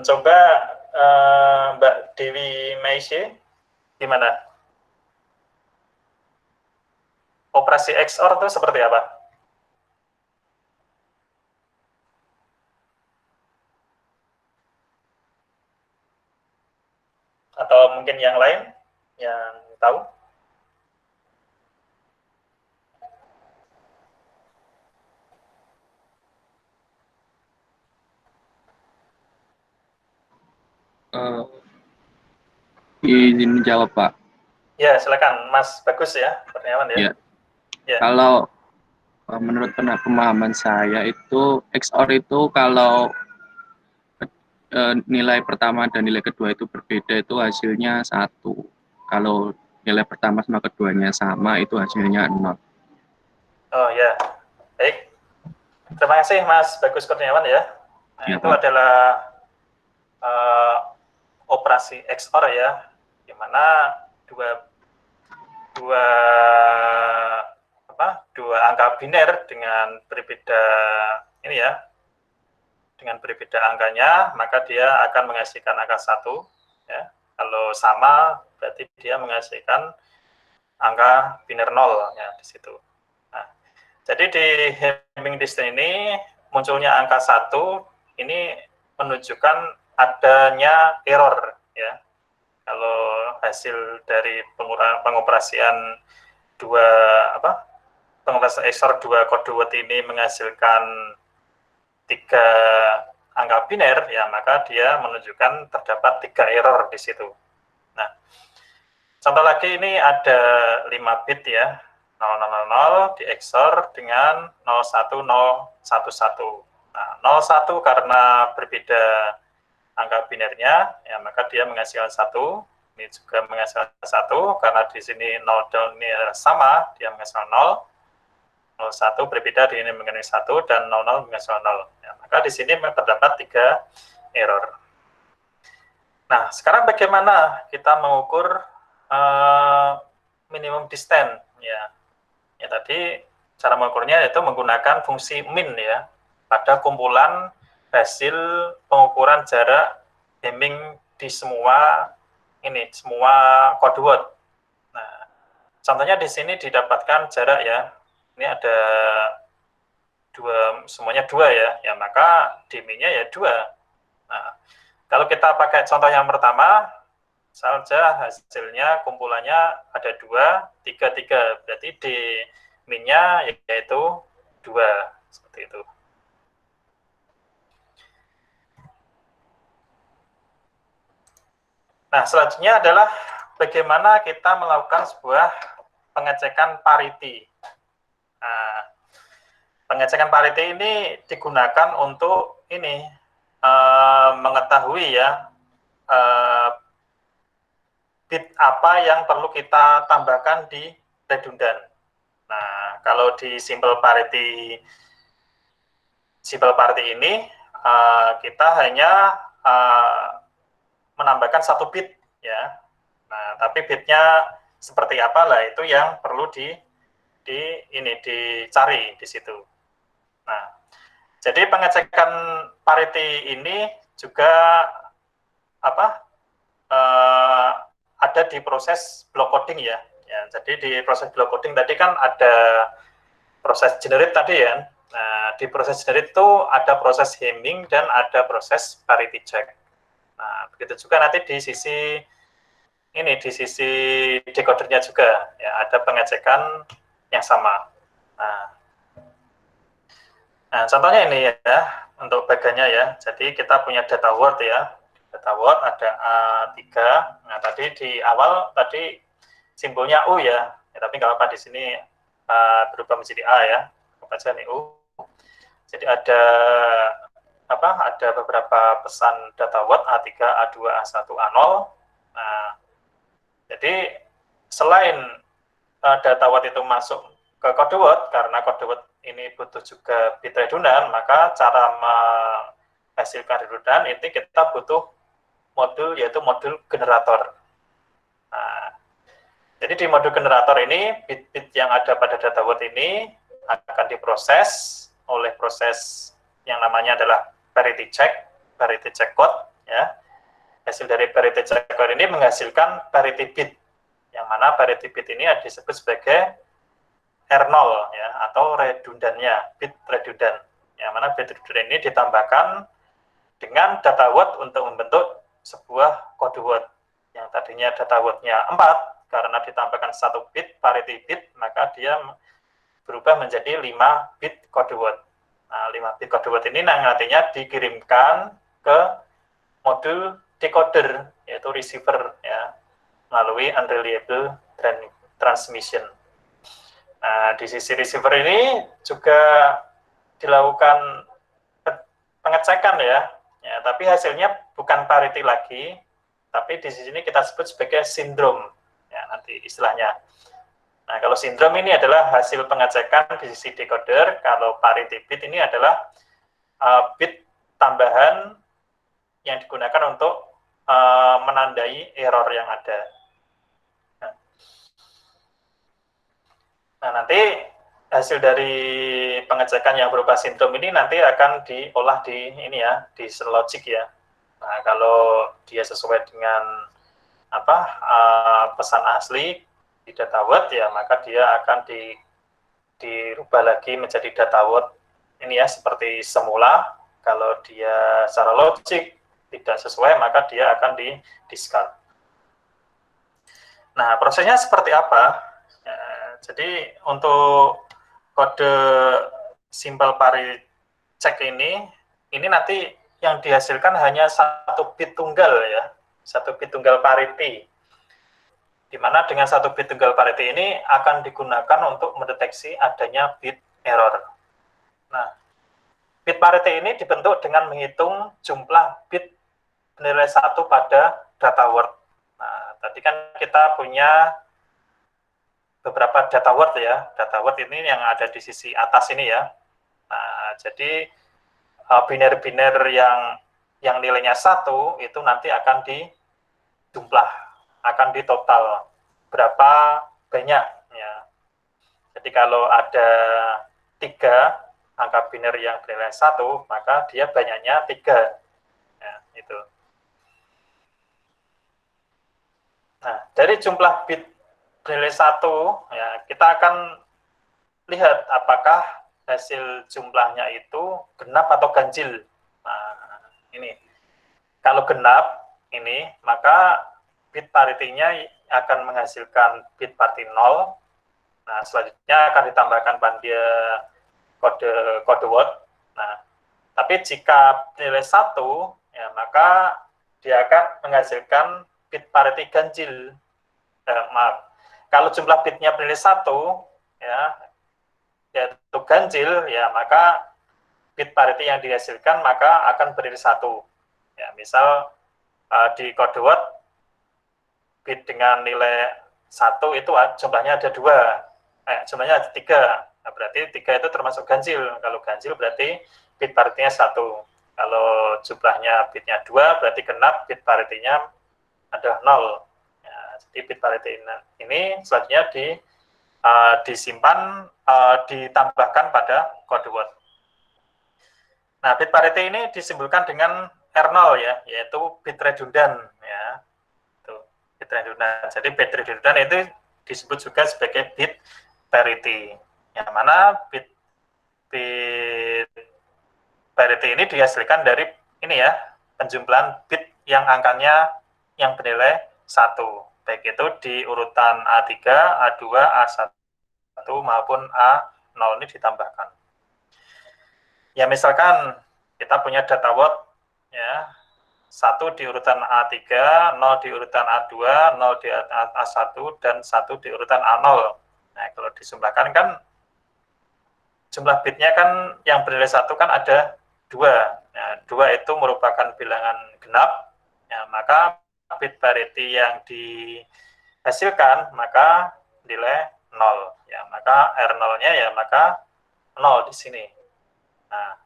Coba Mbak Dewi Meisye, gimana? Operasi XOR itu seperti apa? Atau mungkin yang lain yang tahu? Izin menjawab, Pak. Ya, silakan Mas Bagus ya, Kurniawan ya. Ya. Ya. Kalau Menurut pemahaman saya itu XOR itu kalau nilai pertama dan nilai kedua itu berbeda itu hasilnya 1. Kalau nilai pertama sama keduanya sama itu hasilnya 0. Oh ya, baik. Terima kasih Mas Bagus Kurniawan ya. Nah, Ya, itu Pak. adalah operasi XOR ya, di mana dua angka biner dengan berbeda ini ya, dengan berbeda angkanya, maka dia akan menghasilkan angka 1 ya. Kalau sama berarti dia menghasilkan angka biner 0 ya di situ. Nah, jadi di Hamming distance ini munculnya angka 1 ini menunjukkan adanya error ya. Kalau hasil dari pengoperasian pengoperasian XOR 2 kode word ini menghasilkan 3 angka biner ya, maka dia menunjukkan terdapat 3 error di situ. Nah, contoh lagi ini ada 5 bit ya, 0000 di XOR dengan 01011. Nah, 01 karena berbeda angka binernya ya, maka dia menghasilkan 1. Ini juga menghasilkan 1 karena di sini 0 dan ini sama, dia menghasilkan 0. 01 berbeda di ini mengenai 1 dan 00 menghasilkan 0. Ya, maka di sini terdapat 3 error. Nah, sekarang bagaimana kita mengukur minimum distance ya. Ya tadi cara mengukurnya yaitu menggunakan fungsi min ya pada kumpulan hasil pengukuran jarak Hamming di semua kode word. Nah, contohnya di sini didapatkan jarak ya. Ini ada semuanya 2 ya, maka dm-nya ya 2. Nah, kalau kita pakai contoh yang pertama, saja hasilnya kumpulannya ada 2, 3, 3. Berarti dm-nya yaitu 2, seperti itu. Nah, selanjutnya adalah bagaimana kita melakukan sebuah pengecekan parity. Nah, pengecekan parity ini digunakan untuk ini mengetahui ya bit apa yang perlu kita tambahkan di redundant. Nah, kalau di simple parity ini kita hanya menambahkan 1 bit ya. Nah, tapi bitnya seperti apa lah itu yang perlu dicari di situ. Nah, jadi pengecekan parity ini juga ada di proses block coding ya. Jadi di proses block coding tadi kan ada proses generate tadi ya. Nah, di proses generate itu ada proses Hamming dan ada proses parity check. Nah, begitu juga nanti di sisi decodernya juga ya, ada pengecekan yang sama. Nah, contohnya ini ya, untuk bagiannya ya. Jadi kita punya data word ya. Data word ada A3. Nah, tadi di awal tadi simbolnya U ya. Tapi nggak apa di sini berubah menjadi A ya. Apa aja nih U. Jadi ada ada beberapa pesan data word A3, A2, A1, A0. Nah, jadi selain data word itu masuk ke kode word, karena kode word ini butuh juga bit redundant, maka cara menghasilkan redundant itu kita butuh modul, yaitu modul generator. Nah, jadi di modul generator ini, bit-bit yang ada pada data word ini akan diproses oleh proses yang namanya adalah parity check code ya. Hasil dari parity check code ini menghasilkan parity bit, yang mana parity bit ini disebut sebagai R0 ya, atau redundannya, bit redundant. Yang mana bit redundant ini ditambahkan dengan data word untuk membentuk sebuah kode word. Yang tadinya data word-nya 4, karena ditambahkan 1 bit parity bit, maka dia berubah menjadi 5 bit kode word. Nah, 5 bit kode word ini nantinya dikirimkan ke modul decoder, yaitu receiver ya, melalui unreliable transmission. Nah, di sisi receiver ini juga dilakukan pengecekan ya, tapi hasilnya bukan parity lagi, tapi di sini kita sebut sebagai sindrom, ya nanti istilahnya. Nah, kalau sindrom ini adalah hasil pengecekan di sisi decoder, kalau parity bit ini adalah bit tambahan yang digunakan untuk menandai error yang ada. Nah, nanti hasil dari pengecekan yang berupa sindrom ini nanti akan diolah di ini ya, di logic ya. Nah, kalau dia sesuai dengan pesan asli di data word ya, maka dia akan dirubah lagi menjadi data word ini ya seperti semula. Kalau dia secara logik tidak sesuai, maka dia akan di-discard. Nah, prosesnya seperti apa? Ya, jadi untuk kode simple parity check ini nanti yang dihasilkan hanya satu bit tunggal ya, satu bit tunggal parity. Di mana dengan satu bit tunggal parity ini akan digunakan untuk mendeteksi adanya bit error. Nah, bit parity ini dibentuk dengan menghitung jumlah bit bernilai 1 pada data word. Nah, tadi kan kita punya beberapa data word ya. Data word ini yang ada di sisi atas ini ya. Nah, jadi biner-biner yang nilainya 1 itu nanti akan dijumlah, akan ditotal berapa banyak ya. Jadi kalau ada 3 angka biner yang bernilai 1, maka dia banyaknya 3 ya, itu. Nah, dari jumlah bit bernilai 1 ya, kita akan lihat apakah hasil jumlahnya itu genap atau ganjil. Nah, ini kalau genap ini, maka bit parity-nya akan menghasilkan bit parity 0. Nah, selanjutnya akan ditambahkan pada dia kode word. Nah, tapi jika nilai 1 ya, maka dia akan menghasilkan bit parity ganjil. Maaf, kalau jumlah bitnya bernilai 1 ya, yaitu ganjil ya, maka bit parity yang dihasilkan maka akan bernilai 1 ya. Misal di kode word bit dengan nilai 1 itu jumlahnya ada 2, jumlahnya ada 3. Nah, berarti 3 itu termasuk ganjil. Kalau ganjil berarti bit parity-nya 1. Kalau jumlahnya bitnya 2 berarti genap, bit parity-nya ada 0. Ya, jadi bit parity ini selanjutnya disimpan, ditambahkan pada kode word. Nah, bit parity ini disimpulkan dengan R0 ya, yaitu bit redundan ya. Tuh, bit redundan. Jadi bit redundan itu disebut juga sebagai bit parity. Yang mana bit parity ini dihasilkan dari ini ya, penjumlahan bit yang angkanya yang bernilai 1. Baik itu di urutan A3, A2, A1 maupun A0 ini ditambahkan. Ya misalkan kita punya data word ya, 1 di urutan A3, 0 di urutan A2, 0 di A1, dan 1 di urutan A0. Nah, kalau disumblahkan kan jumlah bitnya kan yang bernilai 1 kan ada 2. Nah, 2 itu merupakan bilangan genap, ya, maka bit parity yang dihasilkan maka nilai 0. Ya, maka R0-nya ya maka 0 di sini. Nah,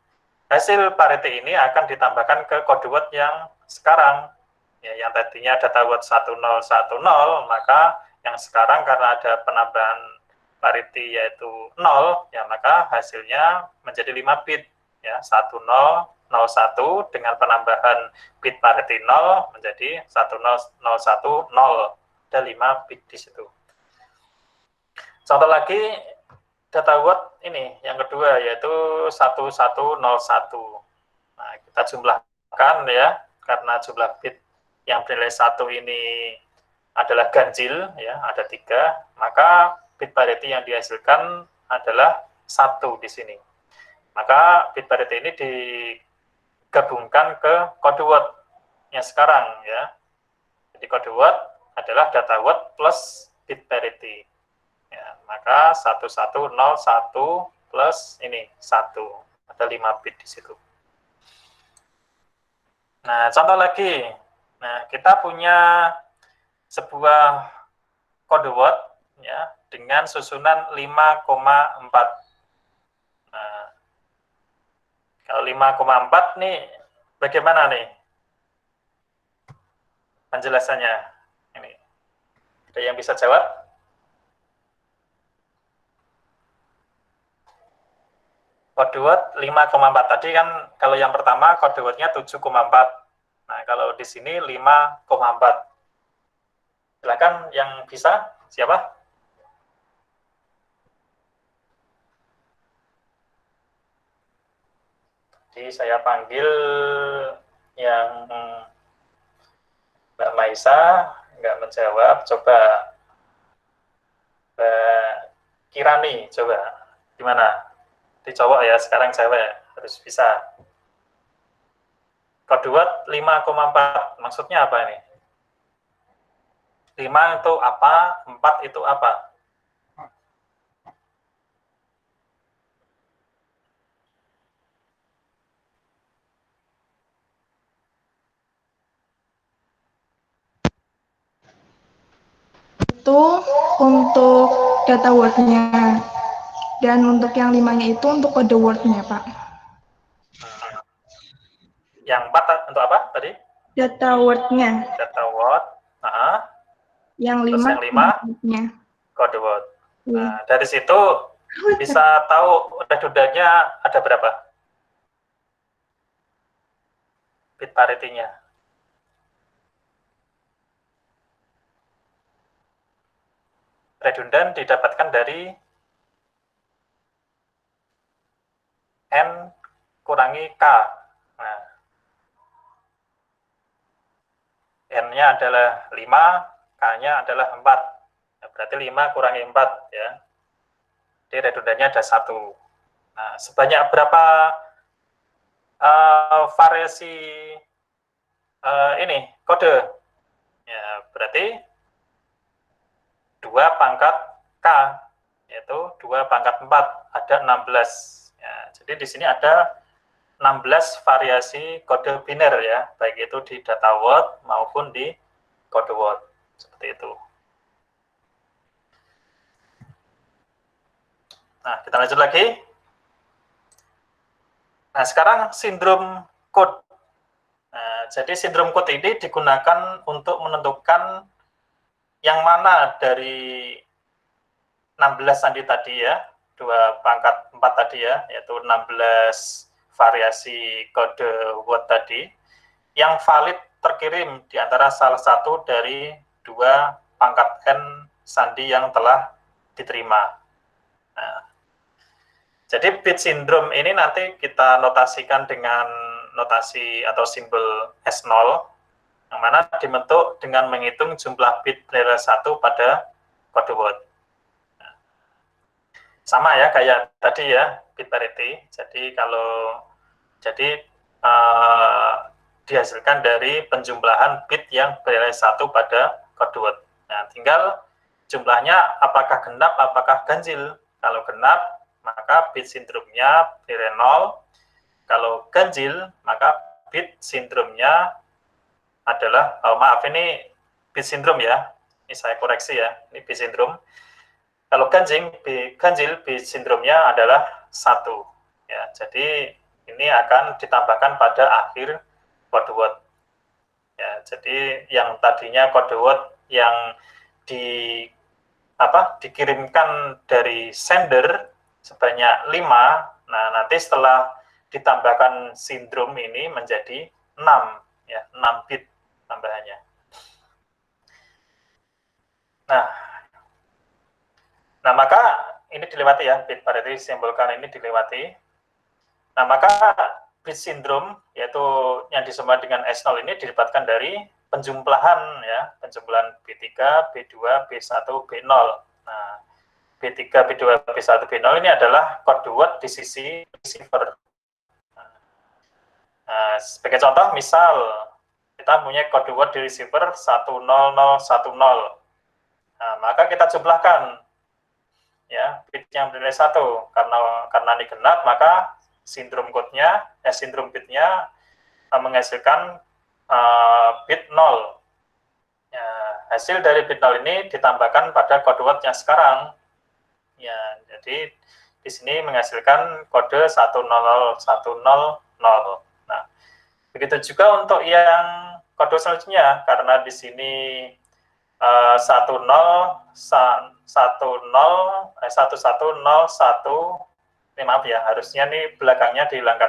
hasil parity ini akan ditambahkan ke kode word yang sekarang. Ya, yang tadinya data word 1010, maka yang sekarang karena ada penambahan parity yaitu 0, ya maka hasilnya menjadi 5 bit. Ya, 1001 dengan penambahan bit parity 0 menjadi 1001, ada 5 bit di situ. Contoh lagi data word ini yang kedua yaitu 1101. Nah, kita jumlahkan ya, karena jumlah bit yang bernilai 1 ini adalah ganjil ya, ada 3, maka bit parity yang dihasilkan adalah 1 di sini. Maka bit parity ini digabungkan ke kode word yang sekarang ya. Jadi kode word adalah data word plus bit parity. Ya, maka 1101 plus ini 1. Ada 5 bit di situ. Nah, contoh lagi. Nah, kita punya sebuah kode word ya dengan susunan 5,4. Nah, kalau 5,4 nih bagaimana nih penjelasannya? Ini. Ada yang bisa jawab? Kode word 5,4. Tadi kan kalau yang pertama kode wordnya 7,4. Nah, kalau di sini 5,4. Silakan yang bisa. Siapa? Jadi saya panggil yang Mbak Maisa, nggak menjawab. Coba Mbak Kirani, coba. Gimana? Di cowok ya, sekarang cewek. Harus bisa. Kode word 5,4. Maksudnya apa ini? 5 itu apa? 4 itu apa? Itu untuk data word-nya. Dan untuk yang 5-nya itu untuk kode word-nya, Pak. Yang 4 untuk apa tadi? Data word-nya. Data word. Nah, Yang terus 5 yang 5 nya. kode word. Iya. Nah, dari situ bisa tahu redundannya ada berapa? Bit parity-nya. Redundan didapatkan dari N kurangi K. Nah, N-nya adalah 5, K-nya adalah 4. Nah, berarti 5 kurangi 4 ya. Jadi redundannya ada 1. Nah, sebanyak berapa variasi ini kode? Ya, berarti 2 pangkat K, yaitu 2 pangkat 4, ada 16. Ya, jadi di sini ada 16 variasi kode biner ya, baik itu di data word maupun di kode word, seperti itu. Nah, kita lanjut lagi. Nah, sekarang sindrom code. Nah, jadi sindrom code ini digunakan untuk menentukan yang mana dari 16 tadi ya, 2 pangkat 4 tadi ya, yaitu 16 variasi kode word tadi, yang valid terkirim di antara salah satu dari 2 pangkat N sandi yang telah diterima. Nah, jadi bit syndrome ini nanti kita notasikan dengan notasi atau simbol S0, yang mana dibentuk dengan menghitung jumlah bit nilai 1 pada kode word. Sama ya kayak tadi ya, bit parity. Jadi kalau dihasilkan dari penjumlahan bit yang bernilai 1 pada kode word. Nah, tinggal jumlahnya apakah genap, apakah ganjil. Kalau genap, maka bit sindromnya nilai 0. Kalau ganjil, maka bit sindromnya adalah, maaf ini bit sindrom ya, ini saya koreksi ya, ini bit sindrom. Kalau ganjil bit sindromnya adalah 1. Ya, jadi ini akan ditambahkan pada akhir kode word. Ya, jadi yang tadinya kode word yang dikirimkan dari sender sebanyak 5, nah nanti setelah ditambahkan sindrom ini menjadi 6 ya, 6 bit tambahannya. Nah, maka ini dilewati ya, bit parity simbolkan ini dilewati. Nah, maka bit sindrom, yaitu yang disebut dengan S0 ini didapatkan dari penjumlahan ya, penjumlahan B3, B2, B1, B0. Nah, B3, B2, B1, B0 ini adalah kode word di sisi receiver. Nah, sebagai contoh, misal kita punya kode word di receiver 10010. Nah, maka kita jumlahkan ya, bit yang bernilai 1. Karena ini genap, maka sindrom bitnya menghasilkan bit 0. Ya, hasil dari bit 0 ini ditambahkan pada kode word yang sekarang. Ya, jadi di sini menghasilkan kode 10010. Nah, begitu juga untuk yang kode selanjutnya, karena di sini 1101, ini maaf ya, harusnya nih belakangnya dihilangkan,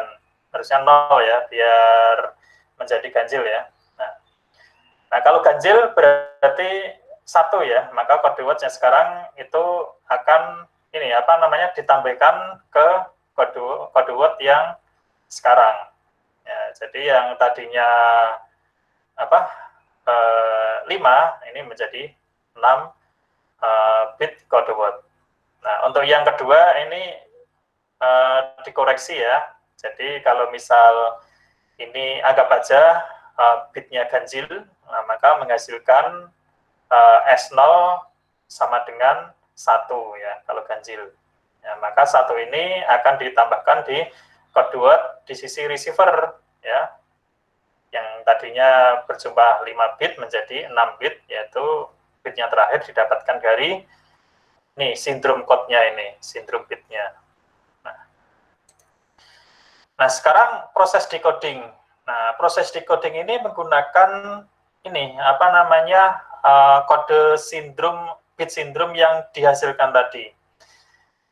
harusnya 0 ya, biar menjadi ganjil ya. Nah, kalau ganjil berarti 1 ya, maka kode word-nya sekarang itu akan ditambahkan ke kode word yang sekarang. Ya, jadi yang tadinya 5 ini menjadi 6 bit kode word. Nah, untuk yang kedua ini dikoreksi ya. Jadi kalau misal ini anggap aja bitnya ganjil, nah, maka menghasilkan S0 sama dengan 1 ya kalau ganjil. Ya, maka 1 ini akan ditambahkan di kode word di sisi receiver ya. Yang tadinya berjumlah 5 bit menjadi 6 bit, yaitu bit yang terakhir didapatkan dari nih sindrom code-nya ini, sindrom bitnya. Nah, sekarang proses decoding. Nah, proses decoding ini menggunakan ini kode bit sindrom yang dihasilkan tadi.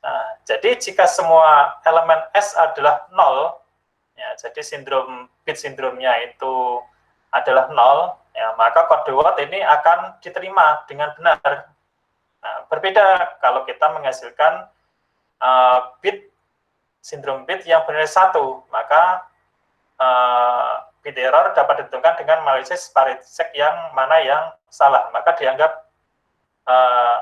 Nah, jadi jika semua elemen S adalah 0, ya, jadi bit sindromnya itu adalah 0, ya, maka kode word ini akan diterima dengan benar. Nah, berbeda kalau kita menghasilkan sindrom bit yang bernilai 1, maka bit error dapat ditentukan dengan analisis parsec yang mana yang salah, maka dianggap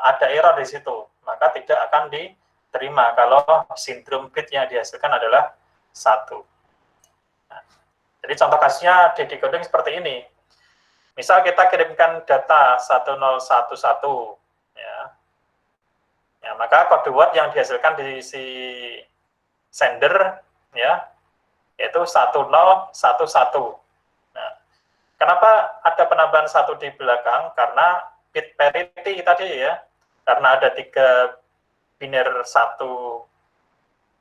ada error di situ, maka tidak akan diterima kalau sindrom bit yang dihasilkan adalah 1. Nah, jadi contoh kasusnya di decoding seperti ini. Misal kita kirimkan data 1011 ya. Ya, maka kode word yang dihasilkan di si sender ya, yaitu 1011. Nah, kenapa ada penambahan 1 di belakang? Karena bit parity tadi ya, karena ada 3 biner 1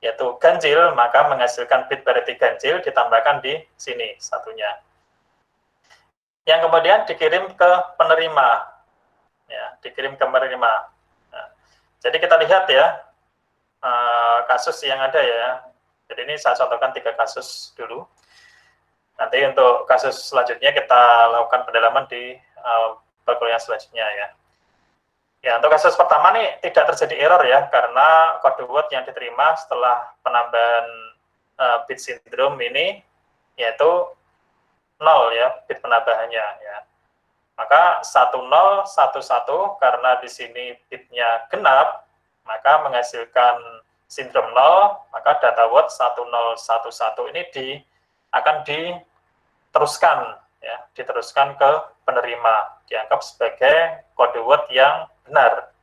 yaitu ganjil, maka menghasilkan bit parity ganjil ditambahkan di sini satunya. Yang kemudian dikirim ke penerima. Ya, dikirim ke penerima. Nah, jadi kita lihat ya, kasus yang ada ya. Jadi ini saya contohkan 3 kasus dulu. Nanti untuk kasus selanjutnya kita lakukan pendalaman di perkuliahan selanjutnya ya. Ya, untuk kasus pertama nih tidak terjadi error ya, karena kode word yang diterima setelah penambahan bit sindrom ini yaitu 0 ya, bit penambahannya ya. Maka 1011 karena di sini bitnya genap, maka menghasilkan sindrom 0, maka data word 1011 ini akan diteruskan ya, diteruskan ke penerima, dianggap sebagai kode word yang benar.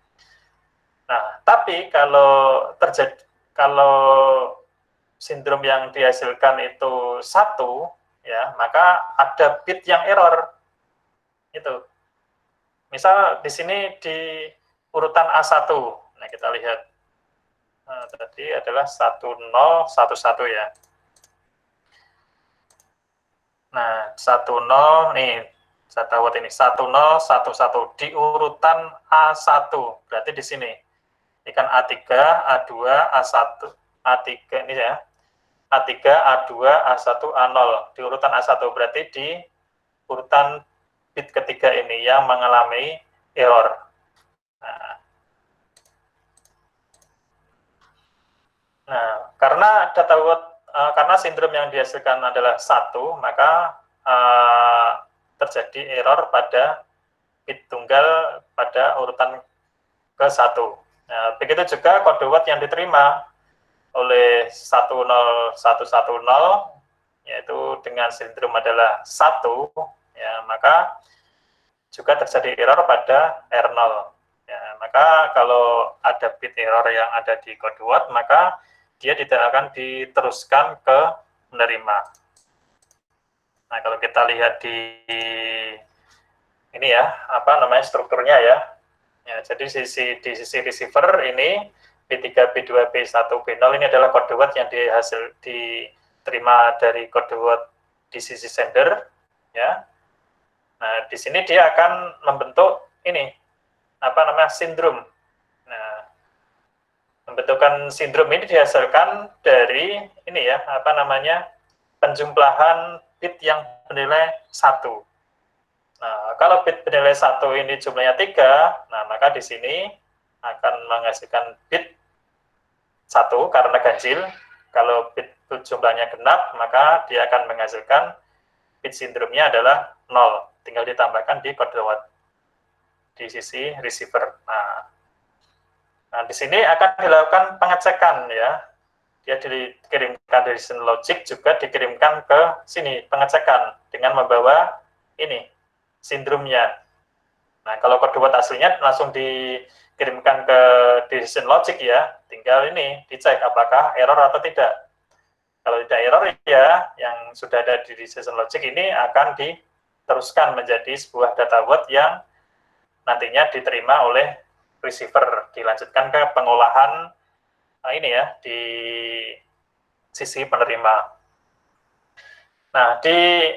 Nah, tapi kalau sindrom yang dihasilkan itu 1 ya, maka ada bit yang error. Itu. Misal di sini di urutan A1. Nah, kita lihat. Nah, tadi adalah 1011 ya. Nah, 10 nih, data word ini 1011 di urutan A1. Berarti di sini. Ini kan A3, A2, A1, A3 ini ya. A3, A2, A1, A0 di urutan A1, berarti di urutan bit ketiga ini yang mengalami error. Nah, karena data word, karena sindrom yang dihasilkan adalah 1, maka terjadi error pada bit tunggal pada urutan ke-1. Nah, begitu juga kode word yang diterima oleh 10110 yaitu dengan sindrom adalah 1 ya, maka juga terjadi error pada R0 ya, Nah, maka kalau ada bit error yang ada di kode word, maka dia tidak akan diteruskan ke penerima. Nah, kalau kita lihat di ini ya, apa namanya strukturnya ya. Ya, jadi di sisi receiver ini B3, B2, B1, B0 ini adalah kode word yang diterima dari kode word di sisi sender, ya. Nah, di sini dia akan membentuk ini, apa namanya, sindrom. Nah, pembentukan sindrom ini dihasilkan dari ini ya, apa namanya, penjumlahan bit yang bernilai 1. Nah, kalau bit bernilai 1 ini jumlahnya 3, nah maka di sini akan menghasilkan bit 1 karena ganjil. Kalau bit jumlahnya genap, maka dia akan menghasilkan bit sindromnya adalah 0. Tinggal ditambahkan di kode word di sisi receiver. Nah, di sini akan dilakukan pengecekan ya. Dia dikirimkan dari sini logic, juga dikirimkan ke sini pengecekan dengan membawa ini sindromnya. Nah, kalau kode word aslinya langsung dikirimkan ke decision logic ya, tinggal ini dicek apakah error atau tidak. Kalau tidak error ya, yang sudah ada di decision logic ini akan diteruskan menjadi sebuah data word yang nantinya diterima oleh receiver, dilanjutkan ke pengolahan ini ya di sisi penerima. Nah, di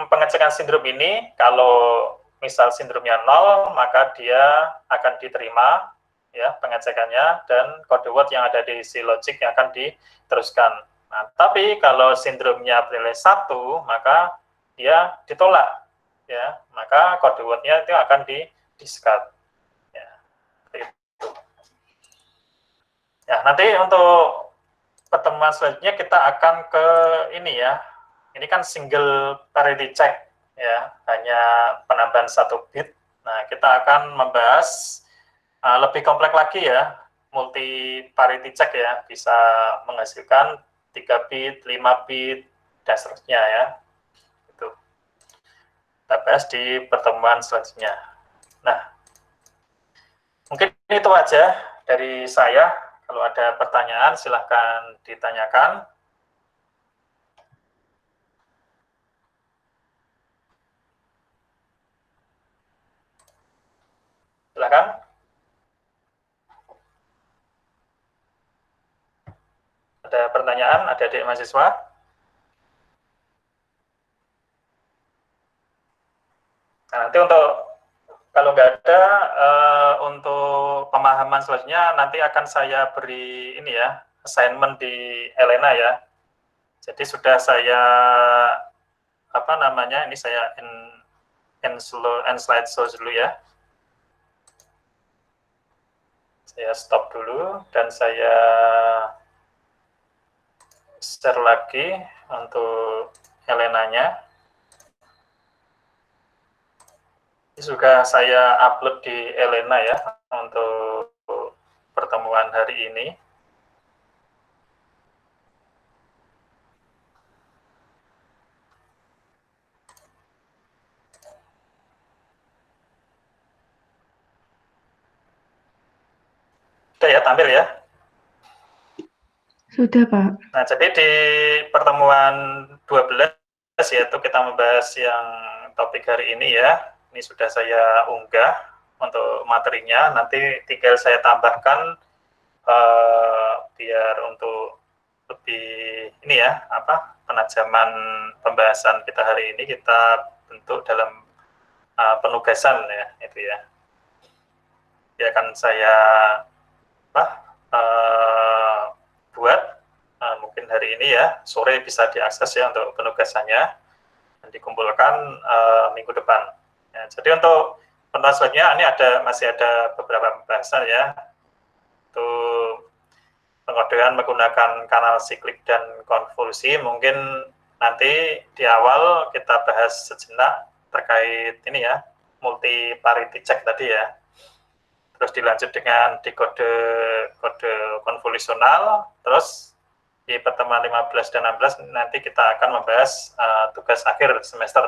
pengecekan sindrom ini, kalau misal sindromnya 0, maka dia akan diterima ya pengecekannya, dan kode word yang ada di si logic yang akan diteruskan. Nah, tapi kalau sindromnya bernilai 1, maka dia ditolak ya, maka kode wordnya itu akan di-discard ya. Itu. Ya, nanti untuk pertemuan selanjutnya kita akan ke ini ya. Ini kan single parity check ya, hanya penambahan 1 bit. Nah, kita akan membahas lebih kompleks lagi ya, multi parity check ya, bisa menghasilkan 3 bit, 5 bit, dan seterusnya ya. Itu. Kita bahas di pertemuan selanjutnya. Nah, mungkin itu aja dari saya. Kalau ada pertanyaan silahkan ditanyakan. Silakan. Ada pertanyaan, adik-adik mahasiswa? Nah, nanti kalau nggak ada, untuk pemahaman selanjutnya nanti akan saya beri ini ya, assignment di Elena ya. Jadi sudah saya apa namanya, ini saya end slide show dulu ya. Saya stop dulu dan saya share lagi untuk Elenanya. Ini juga saya upload di Elena ya untuk pertemuan hari ini. Sudah ya, tampil ya? Sudah, Pak. Nah, jadi di pertemuan 12 yaitu kita membahas yang topik hari ini ya. Ini sudah saya unggah untuk materinya. Nanti tinggal saya tambahkan biar untuk lebih ini ya, apa, penajaman pembahasan kita hari ini kita bentuk dalam penugasan ya, itu ya. Ya akan saya buat mungkin hari ini ya, sore bisa diakses ya untuk penugasannya dan dikumpulkan minggu depan. Ya, jadi untuk pertemuan selanjutnya ini masih ada beberapa pembahasan ya. Untuk pengodean menggunakan kanal siklik dan konvolusi, mungkin nanti di awal kita bahas sejenak terkait ini ya, multi parity check tadi ya. Terus dilanjut dengan di kode konvolusional, terus di pertemuan 15 dan 16 nanti kita akan membahas tugas akhir semester,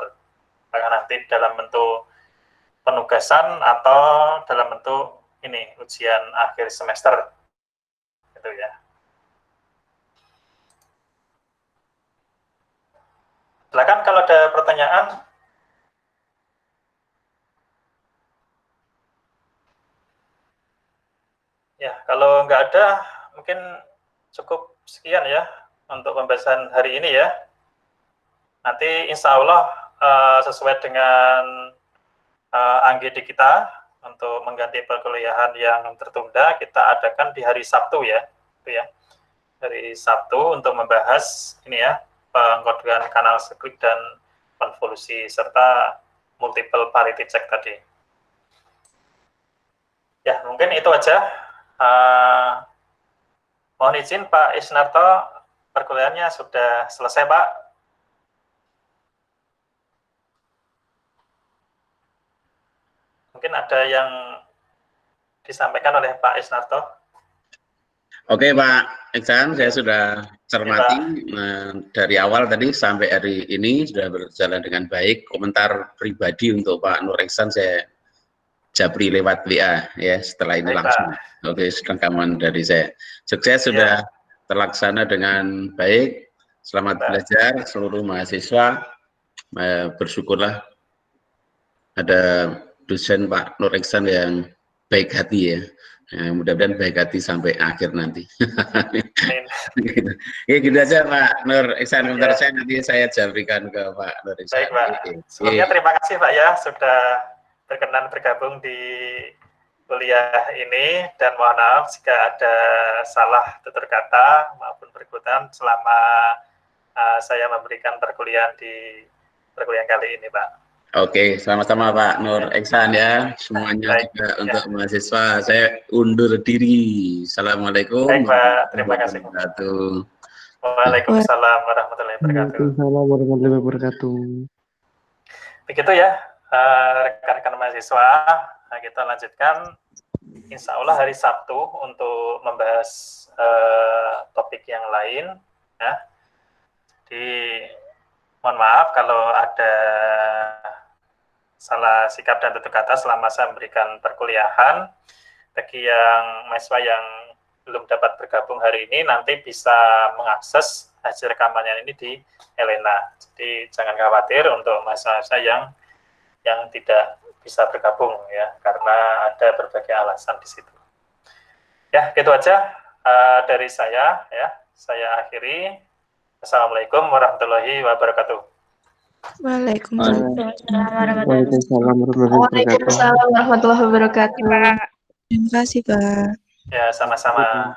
apakah nanti dalam bentuk penugasan atau dalam bentuk ini ujian akhir semester, gitu ya. Silakan kalau ada pertanyaan. Ya, kalau nggak ada, mungkin cukup sekian ya untuk pembahasan hari ini ya. Nanti insya Allah sesuai dengan AGD kita untuk mengganti perkuliahan yang tertunda, kita adakan di hari Sabtu ya, itu ya. Hari Sabtu untuk membahas ini ya, pengkodean kanal script dan konvolusi serta multiple parity check tadi. Ya, mungkin itu aja. Mohon izin Pak Isnarto, perkuliahannya sudah selesai Pak. Mungkin ada yang disampaikan oleh Pak Isnarto. Oke Pak Iksan, saya sudah cermati dari awal tadi sampai hari ini sudah berjalan dengan baik. Komentar pribadi untuk Pak Nur Iksan saya japri lewat WA ya, setelah ini langsung. Oke, rekaman dari saya. Sukses sudah terlaksana dengan baik. Selamat belajar seluruh mahasiswa. Bersyukurlah ada dosen Pak Nur Iksan yang baik hati ya. Mudah-mudahan baik hati sampai akhir nanti. Ya gitu aja Pak Nur Iksan. Komentar saya nanti saya jabrikan ke Pak Nur Iksan. Baik Pak. Sebelumnya terima kasih Pak ya sudah berkenan bergabung di kuliah ini, dan mohon maaf jika ada salah tutur kata maupun perbuatan selama saya memberikan perkuliahan di perkuliahan kali ini Pak. Oke, sama-sama Pak Nur Iksan ya, semuanya baik, juga untuk mahasiswa. Saya undur diri. Assalamualaikum warahmatullahi wabarakatuh. Waalaikumsalam warahmatullahi wabarakatuh. Waalaikumsalam warahmatullahi wabarakatuh. Begitu ya. Rekan-rekan mahasiswa, kita lanjutkan insya Allah hari Sabtu untuk membahas topik yang lain ya. Jadi mohon maaf kalau ada salah sikap dan tutur kata selama saya memberikan perkuliahan. Bagi yang mahasiswa yang belum dapat bergabung hari ini nanti bisa mengakses hasil rekamannya ini di Elena. Jadi jangan khawatir untuk mahasiswa yang tidak bisa bergabung ya, karena ada berbagai alasan di situ. Ya, gitu aja dari saya ya. Saya akhiri. Assalamualaikum warahmatullahi wabarakatuh. Waalaikumsalam warahmatullahi wabarakatuh. Terima kasih Pak. Ya, sama-sama.